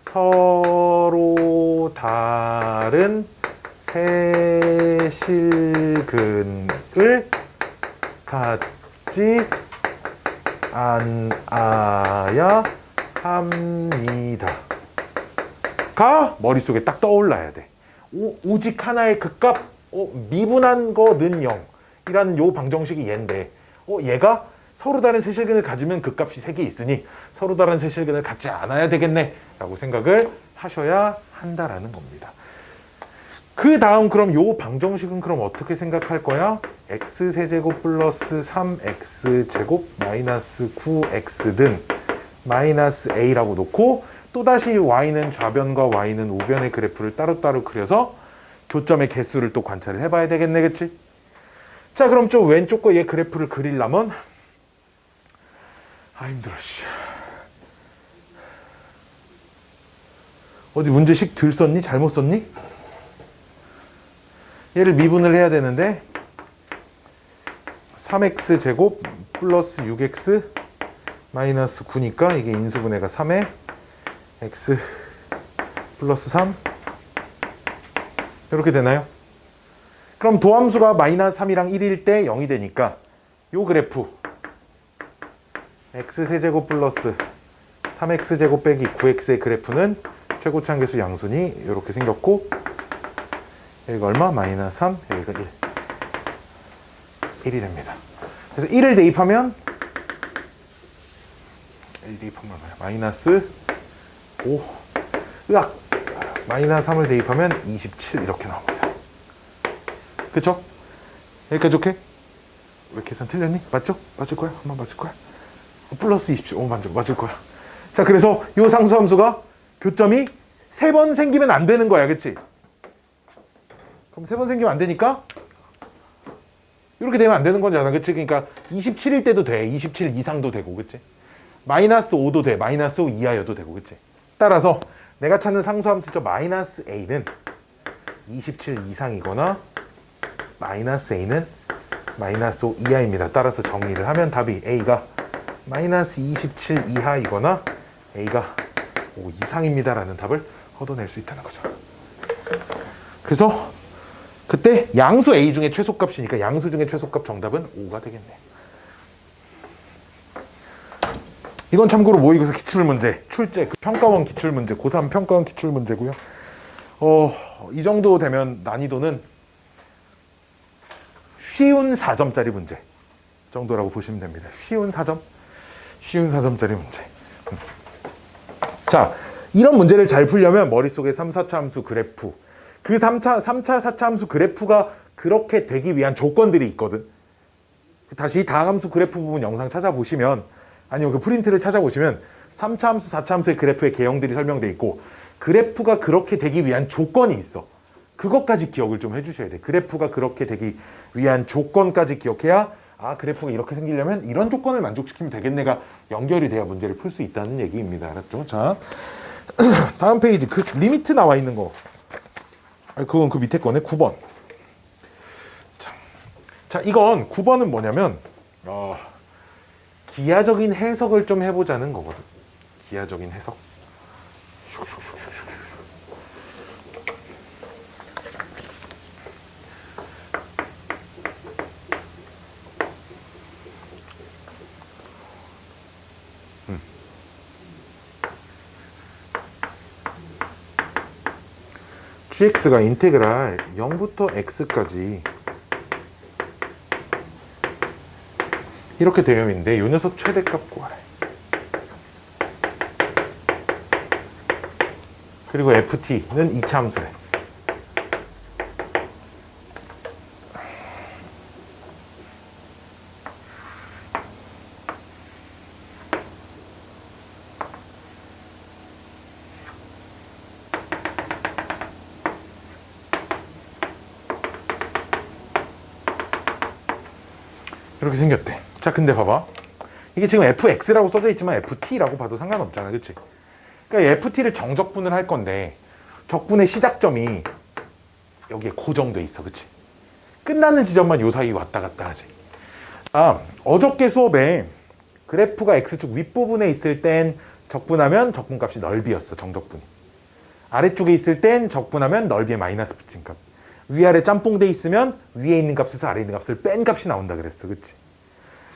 서로 다른 세실근을 갖지 않아야 합니다. 가 머릿속에 딱 떠올라야 돼. 오직 하나의 극값 미분한 거는 0이라는 요 방정식이 얘인데 얘가 서로 다른 세실근을 가지면 극값이 3개 있으니 서로 다른 세실근을 갖지 않아야 되겠네 라고 생각을 하셔야 한다라는 겁니다. 그 다음 그럼 요 방정식은 그럼 어떻게 생각할 거야? x세제곱 플러스 3x제곱 마이너스 9x든 마이너스 a라고 놓고 또다시 y는 좌변과 y는 우변의 그래프를 따로따로 그려서 교점의 개수를 또 관찰을 해봐야 되겠네. 그치? 자 그럼 좀 왼쪽 거 얘 그래프를 그리려면 힘들어. 어디 문제식 들 썼니? 잘못 썼니? 얘를 미분을 해야 되는데 3x제곱 플러스 6x 마이너스 9니까 이게 인수분해가 3에 x 플러스 3 이렇게 되나요? 그럼 도함수가 마이너스 3이랑 1일 때 0이 되니까 요 그래프 x세제곱 플러스 3x제곱 빼기 9x의 그래프는 최고차항계수 양순이 이렇게 생겼고 여기가 얼마? 마이너스 3, 여기가 1이 됩니다. 그래서 1을 대입하면 1 대입하면 얼마야? 마이너스 5 으악! 마이너스 3을 대입하면 27 이렇게 나옵니다. 그쵸? 여기까지 오케이? 왜 계산 틀렸니? 맞죠? 맞을 거야? 한번 맞을 거야? 플러스 27 맞을 거야. 자 그래서 이 상수함수가 교점이 3번 생기면 안 되는 거야. 그치? 그럼 3번 생기면 안 되니까 이렇게 되면 안 되는 거잖아. 그치? 그러니까 27일 때도 돼. 27 이상도 되고. 그치? 마이너스 5도 돼. 마이너스 5 이하여도 되고. 그치? 따라서 내가 찾는 상수함수 저 마이너스 a는 27 이상이거나 마이너스 a는 마이너스 5 이하입니다. 따라서 정리를 하면 답이 a가 마이너스 27 이하이거나 a가 5 이상입니다 라는 답을 얻어낼 수 있다는 거죠. 그래서 그때 양수 a 중에 최소값이니까 양수 중에 최소값 정답은 5가 되겠네. 이건 참고로 모의고사 기출문제, 출제, 평가원 기출문제, 고3 평가원 기출문제고요. 이 정도 되면 난이도는 쉬운 4점짜리 문제 정도라고 보시면 됩니다. 쉬운 4점짜리 문제. 자, 이런 문제를 잘 풀려면 머릿속에 3, 4차 함수 그래프, 그 3차, 4차 함수 그래프가 그렇게 되기 위한 조건들이 있거든. 다시 다항함수 그래프 부분 영상 찾아보시면 아니면 그 프린트를 찾아보시면 3차 함수, 4차 함수의 그래프의 개형들이 설명되어 있고 그래프가 그렇게 되기 위한 조건이 있어. 그것까지 기억을 좀 해주셔야 돼. 그래프가 그렇게 되기 위한 조건까지 기억해야 그래프가 이렇게 생기려면 이런 조건을 만족시키면 되겠네가 연결이 돼야 문제를 풀 수 있다는 얘기입니다. 알았죠? 자, 다음 페이지 그 리미트 나와 있는 거. 그건 그 밑에 거네. 9번. 자, 이건 9번은 뭐냐면 기하적인 해석을 좀 해보자는 거거든. 기하적인 해석. gx가 인테그랄 0부터 x까지 이렇게 되어 있는데 이 녀석 최대값 구하래. 그리고 ft는 이차 함수래. 이렇게 생겼대. 자, 근데 봐봐. 이게 지금 fx라고 써져 있지만 ft라고 봐도 상관없잖아. 그치? 그러니까 FT를 정적분을 할 건데 적분의 시작점이 여기에 고정돼 있어. 그치? 끝나는 지점만 요 사이 왔다 갔다 하지. 어저께 수업에 그래프가 x축 윗부분에 있을 땐 적분하면 적분값이 넓이였어. 정적분이. 아래쪽에 있을 땐 적분하면 넓이에 마이너스 붙인 값. 위아래 짬뽕돼 있으면 위에 있는 값에서 아래 있는 값을 뺀 값이 나온다 그랬어. 그치?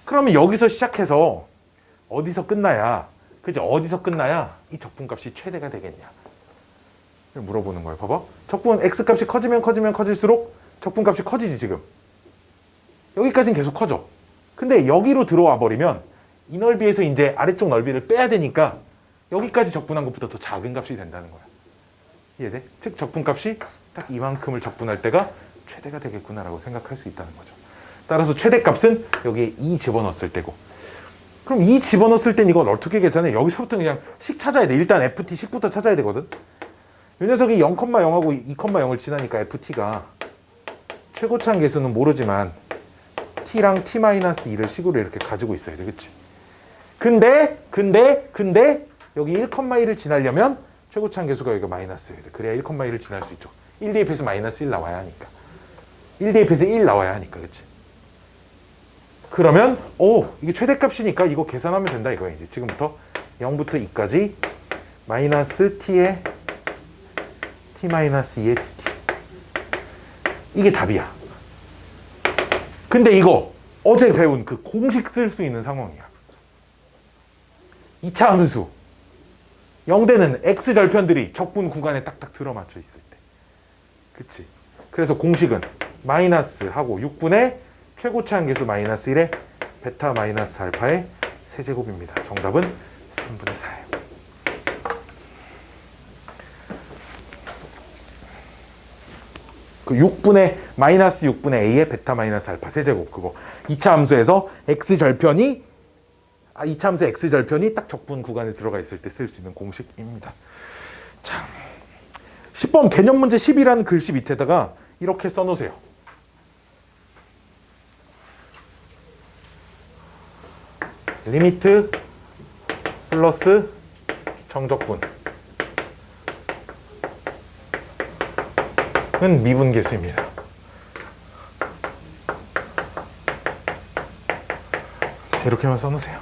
그러면 여기서 시작해서 어디서 끝나야, 그죠? 어디서 끝나야 이 적분값이 최대가 되겠냐? 물어보는 거예요. 봐봐. 적분 x값이 커지면 커질수록 적분값이 커지지 지금. 여기까지는 계속 커져. 근데 여기로 들어와 버리면 이 넓이에서 이제 아래쪽 넓이를 빼야 되니까 여기까지 적분한 것보다 더 작은 값이 된다는 거야. 이해돼? 즉 적분값이 딱 이만큼을 적분할 때가 최대가 되겠구나라고 생각할 수 있다는 거죠. 따라서 최대값은 여기에 2 집어넣었을 때고. 그럼 2 집어넣었을 땐 이걸 어떻게 계산해? 여기서부터 그냥 식 찾아야 돼. 일단 ft 식부터 찾아야 되거든. 이 녀석이 0,0하고 2,0을 지나니까 ft가 최고차항 계수는 모르지만 t랑 t-2를 식으로 이렇게 가지고 있어야 돼. 그치? 근데 여기 1,1을 지나려면 최고차항 계수가 여기가 마이너스여야 돼. 그래야 1,1을 지날 수 있죠. 1 대입해서 마이너스 1 나와야 하니까. 1 대입해서 1 나와야 하니까. 그치? 그러면 이게 최대값이니까 이거 계산하면 된다 이거야. 이제 지금부터 0부터 2까지 마이너스 t에 t-2의 dt. 이게 답이야. 근데 이거 어제 배운 그 공식 쓸 수 있는 상황이야. 2차 함수 0대는 x절편들이 적분 구간에 딱딱 들어맞춰 있을 때. 그치? 그래서 공식은 마이너스 하고 6분의 최고차항 계수 마이너스 1에 베타 마이너스 알파의 세제곱입니다. 정답은 3분의 4예요. 그 6분의 마이너스 6분의 a의 베타 마이너스 알파 세제곱, 그거 2차 함수에서 x절편이 2차 함수 x절편이 딱 적분 구간에 들어가 있을 때 쓸 수 있는 공식입니다. 자, 10번 개념 문제 10이라는 글씨 밑에다가 이렇게 써놓으세요. 리미트 플러스 정적분은 미분계수입니다. 이렇게만 써놓으세요.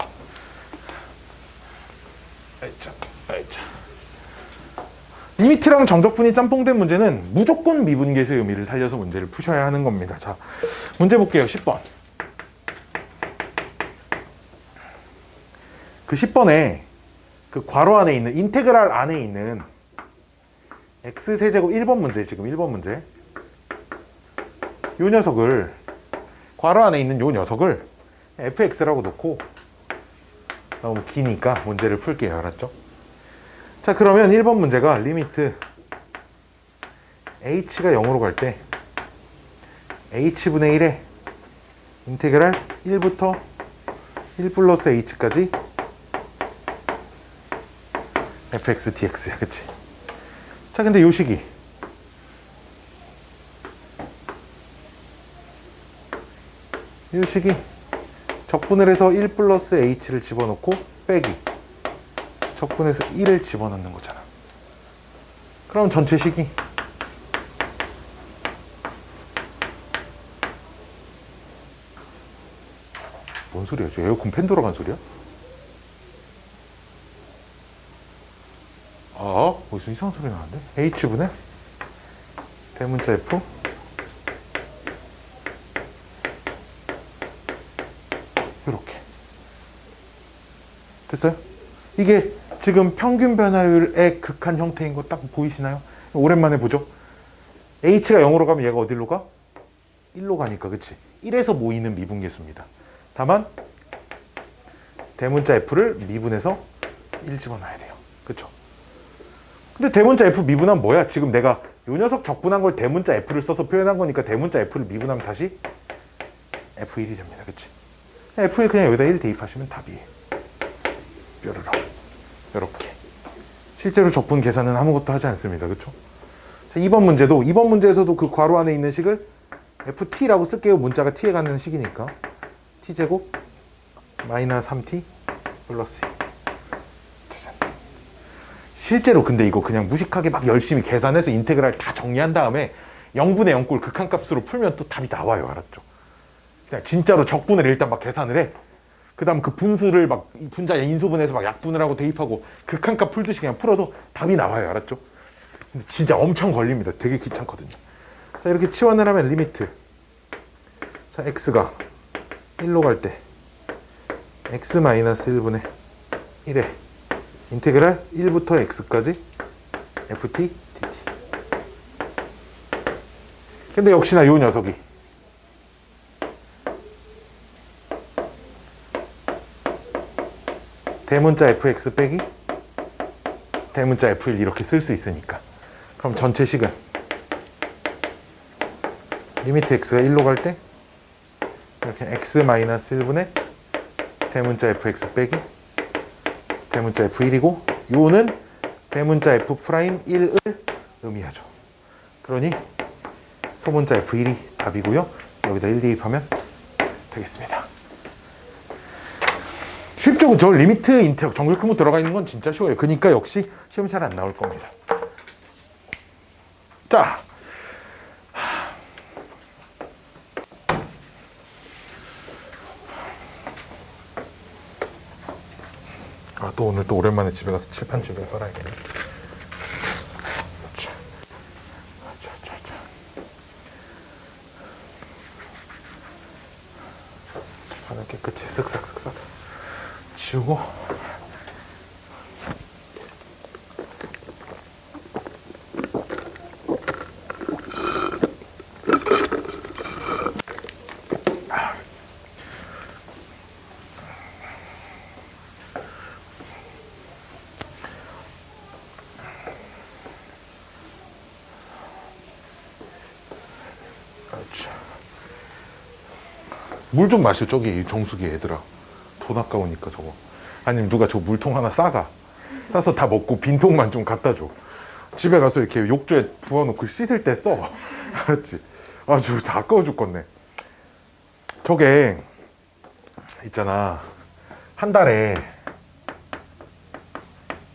리미트랑 정적분이 짬뽕된 문제는 무조건 미분계수의 의미를 살려서 문제를 푸셔야 하는 겁니다. 자, 문제 볼게요. 10번. 그 10번에 그 괄호 안에 있는 인테그랄 안에 있는 x세제곱 1번 문제, 지금 1번 문제. 요 녀석을 괄호 안에 있는 요 녀석을 fx라고 놓고 너무 기니까 문제를 풀게요. 알았죠? 자, 그러면 1번 문제가 리미트 h가 0으로 갈 때 h분의 1에 인테그랄 1부터 1 플러스 h까지 fx dx야. 그치? 자, 근데 요 식이 적분을 해서 1 플러스 h를 집어넣고 빼기 적분해서 1을 집어넣는 거잖아. 그럼 전체 식이 뭔 소리야? 저 에어컨 팬 돌아간 소리야? 어디서 이상한 소리 나는데? h분의 대문자 f 이렇게 됐어요? 이게 지금 평균 변화율의 극한 형태인 거 딱 보이시나요? 오랜만에 보죠? h가 0으로 가면 얘가 어디로 가? 1로 가니까, 그치? 1에서 모이는 미분계수입니다. 다만 대문자 f를 미분해서 1 집어넣어야 돼요. 그쵸? 근데 대문자 f 미분하면 뭐야? 지금 내가 요 녀석 적분한 걸 대문자 f를 써서 표현한 거니까 대문자 f를 미분하면 다시 f1이 됩니다. 그치? f1 그냥 여기다 1 대입하시면 답이에요. 뾰로로. 요렇게. 실제로 적분 계산은 아무것도 하지 않습니다. 그쵸? 자, 2번 문제도, 2번 문제에서도 그 괄호 안에 있는 식을 ft라고 쓸게요. 문자가 t에 가는 식이니까. t제곱 마이너스 3t 플러스 2. 짜잔. 실제로 근데 이거 그냥 무식하게 막 열심히 계산해서 인테그랄 다 정리한 다음에 0분의 0꼴 극한값으로 풀면 또 답이 나와요. 알았죠? 그냥 진짜로 적분을 일단 막 계산을 해. 그 다음 그 분수를 막 분자 인수분해서 막 약분을 하고 대입하고 극한값 풀듯이 그냥 풀어도 답이 나와요. 알았죠? 근데 진짜 엄청 걸립니다. 되게 귀찮거든요. 자, 이렇게 치환을 하면 리미트. 자, x가 1로 갈 때 x-1분의 1에 인테그랄 1부터 x까지 ft dt. 근데 역시나 요 녀석이 대문자 fx 빼기 대문자 f1 이렇게 쓸 수 있으니까. 그럼 전체 식은 리미트 x가 1로 갈 때 이렇게 x-1분의 대문자 fx 빼기 대문자 f1이고 요는 대문자 f'1을 의미하죠. 그러니 소문자 f1이 답이고요. 여기다 1 대입하면 되겠습니다. 쉽죠? 저 리미트 인테그 정글크무 들어가 있는 건 진짜 쉬워요. 그러니까 역시 시험 잘 안 나올 겁니다. 자, 또 오늘 또 오랜만에 집에 가서 칠판 준비를 빨아야겠네. 칠판을 깨끗이 쓱싹쓱싹 지우고 물 좀 마셔. 저기 정수기 얘들아. 돈 아까우니까 저거. 아니면 누가 저 물통 하나 싸서 다 먹고 빈통만 좀 갖다 줘. 집에 가서 이렇게 욕조에 부어놓고 씻을 때 써. 알았지? 아, 저거 다 아까워 죽겠네. 저게 있잖아. 한 달에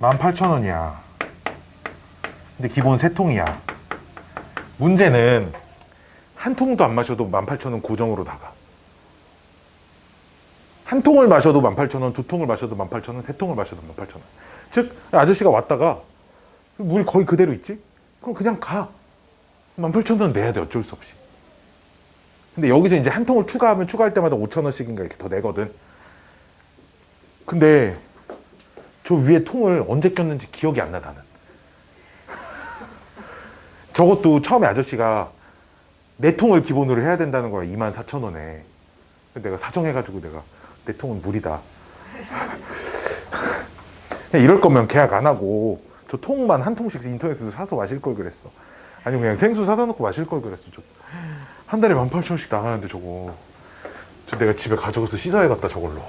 18,000원이야. 근데 기본 3통이야. 문제는 한 통도 안 마셔도 18,000원 고정으로 나가. 한 통을 마셔도 18,000원, 두 통을 마셔도 18,000원, 세 통을 마셔도 18,000원. 즉, 아저씨가 왔다가 물 거의 그대로 있지? 그럼 그냥 가. 18,000원 내야 돼, 어쩔 수 없이. 근데 여기서 이제 한 통을 추가하면 추가할 때마다 5,000원씩인가 이렇게 더 내거든. 근데 저 위에 통을 언제 꼈는지 기억이 안 나, 나는. 저것도 처음에 아저씨가 네 통을 기본으로 해야 된다는 거야, 24,000원에. 내가 사정해가지고 내가 내 통은 물이다. 이럴 거면 계약 안 하고 저 통만 한 통씩 인터넷에서 사서 마실 걸 그랬어. 아니면 그냥 생수 사다 놓고 마실 걸 그랬어. 한 달에 18,000원씩 나가는데 저거. 저 내가 집에 가져가서 씻어야겠다 저걸로.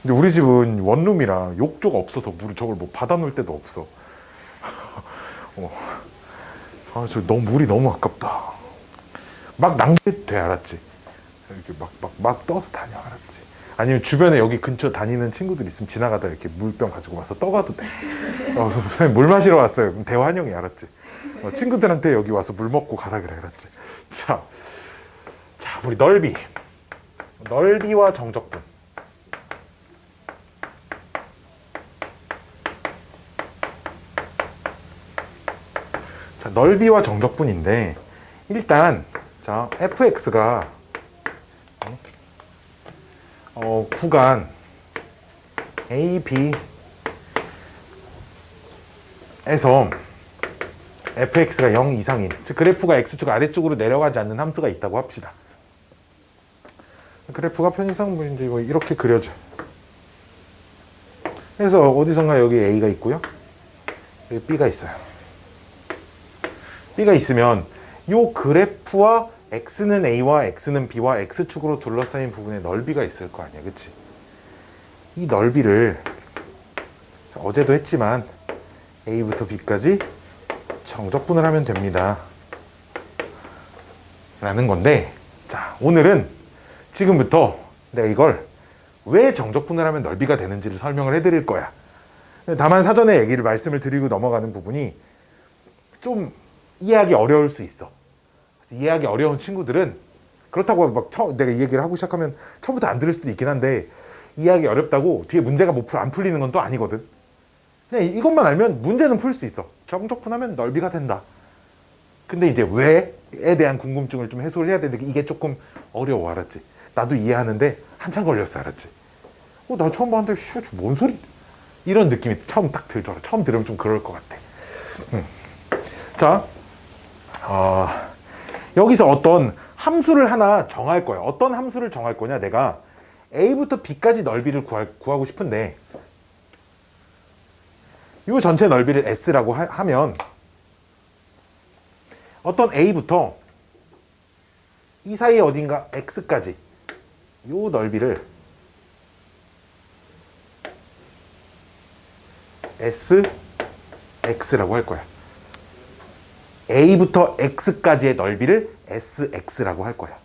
근데 우리 집은 원룸이라 욕조가 없어서 물 저걸 뭐 받아 놓을 데도 없어. 저 너무 물이 너무 아깝다. 막 낭비해도 돼, 알았지? 이렇게 막 떠서 다녀, 알았지? 아니면 주변에 여기 근처 다니는 친구들 있으면 지나가다 이렇게 물병 가지고 와서 떠가도 돼. 선생님 물 마시러 왔어요. 그럼 대환영이, 알았지? 친구들한테 여기 와서 물 먹고 가라 그래, 알았지? 자, 우리 넓이와 정적분. 자, 넓이와 정적분인데 일단 자, fx가 구간 A, B에서 fx가 0 이상인, 즉 그래프가 x축 아래쪽으로 내려가지 않는 함수가 있다고 합시다. 그래프가 편의상 뭐 이제 뭐 이렇게 그려져. 그래서 어디선가 여기 a가 있고요, 여기 b가 있어요. b가 있으면 요 그래프와 x는 a와 x는 b와 x축으로 둘러싸인 부분에 넓이가 있을 거 아니야, 그치? 이 넓이를 어제도 했지만 a부터 b까지 정적분을 하면 됩니다 라는 건데, 자, 오늘은 지금부터 내가 이걸 왜 정적분을 하면 넓이가 되는지를 설명을 해드릴 거야. 다만 사전에 얘기를 말씀을 드리고 넘어가는 부분이 좀 이해하기 어려울 수 있어. 그래서 이해하기 어려운 친구들은, 그렇다고 막 내가 이 얘기를 하고 시작하면 처음부터 안 들을 수도 있긴 한데, 이해하기 어렵다고 뒤에 문제가 뭐 안 풀리는 건 또 아니거든. 그냥 이것만 알면 문제는 풀 수 있어. 정적분하면 넓이가 된다. 근데 이제 왜에 대한 궁금증을 좀 해소를 해야 되는데 이게 조금 어려워, 알았지? 나도 이해하는데 한참 걸렸어, 알았지? 나 처음 봤는데 뭔 소리? 이런 느낌이 처음 딱 들더라. 처음 들으면 좀 그럴 것 같아. 자, 여기서 어떤 함수를 하나 정할 거야. 어떤 함수를 정할 거냐? 내가 a부터 b까지 넓이를 구하고 싶은데, 이 전체 넓이를 s라고 하면 어떤 a부터 이 사이에 어딘가 x까지 이 넓이를 sx라고 할 거야. a부터 x까지의 넓이를 sx라고 할 거야.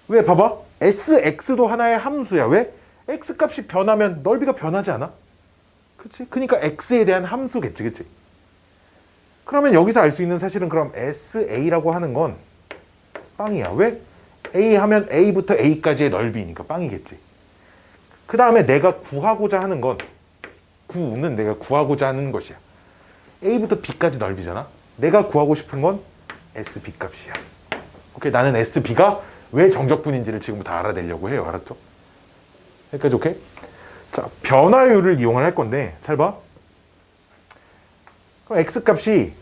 왜? 봐봐. sx도 하나의 함수야. 왜? x값이 변하면 넓이가 변하지 않아? 그치? 그러니까 x에 대한 함수겠지, 그치? 그러면 여기서 알 수 있는 사실은, 그럼 sa라고 하는 건 빵이야. 왜? a 하면 a부터 a까지의 넓이니까 빵이겠지. 그 다음에 내가 구하고자 하는 건, 구는 내가 구하고자 하는 것이야. a부터 b까지 넓이잖아. 내가 구하고 싶은 건 sb 값이야. 오케이, 나는 sb가 왜 정적분인지를 지금부터 알아내려고 해요. 알았죠? 여기까지 오케이? 자, 변화율을 이용을 할 건데, 잘 봐. 그럼 x값이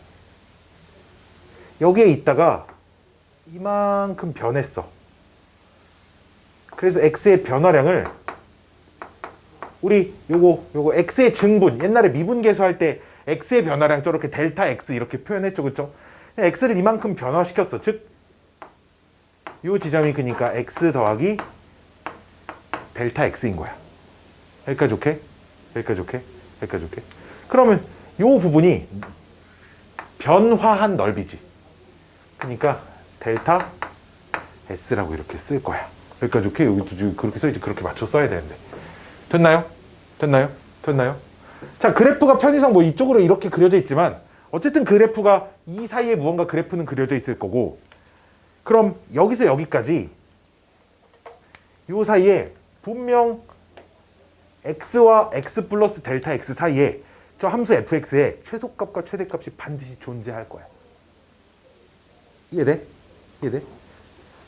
여기에 있다가 이만큼 변했어. 그래서 x의 변화량을 우리 요거 x의 증분, 옛날에 미분계수할 때 x의 변화량 저렇게 델타 x 이렇게 표현했죠, 그쵸? x를 이만큼 변화시켰어. 즉 요 지점이 그러니까 x 더하기 델타 x인 거야. 여기까지 오케이? 여기까지 오케이? 여기까지 오케이? 그러면 요 부분이 변화한 넓이지. 그러니까 델타 s라고 이렇게 쓸 거야. 여기까지 오케이? 여기도 그렇게 써야지. 그렇게 맞춰 써야 되는데. 됐나요? 됐나요? 됐나요? 자, 그래프가 편의상 뭐 이쪽으로 이렇게 그려져 있지만 어쨌든 그래프가 이 사이에 무언가 그래프는 그려져 있을 거고, 그럼 여기서 여기까지 요 사이에 분명 x와 x 플러스 델타 x 사이에 저 함수 fx의 최소값과 최대값이 반드시 존재할 거야. 이해돼? 이해돼?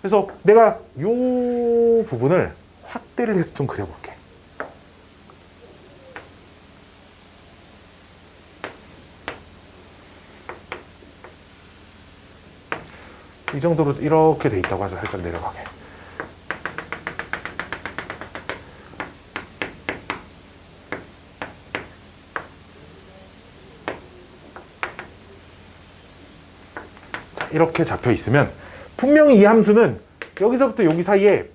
그래서 내가 요 부분을 확대를 해서 좀 그려볼게. 이 정도로 이렇게 돼 있다고 하죠. 살짝 내려가게. 이렇게 잡혀 있으면 분명히 이 함수는 여기서부터 여기 사이에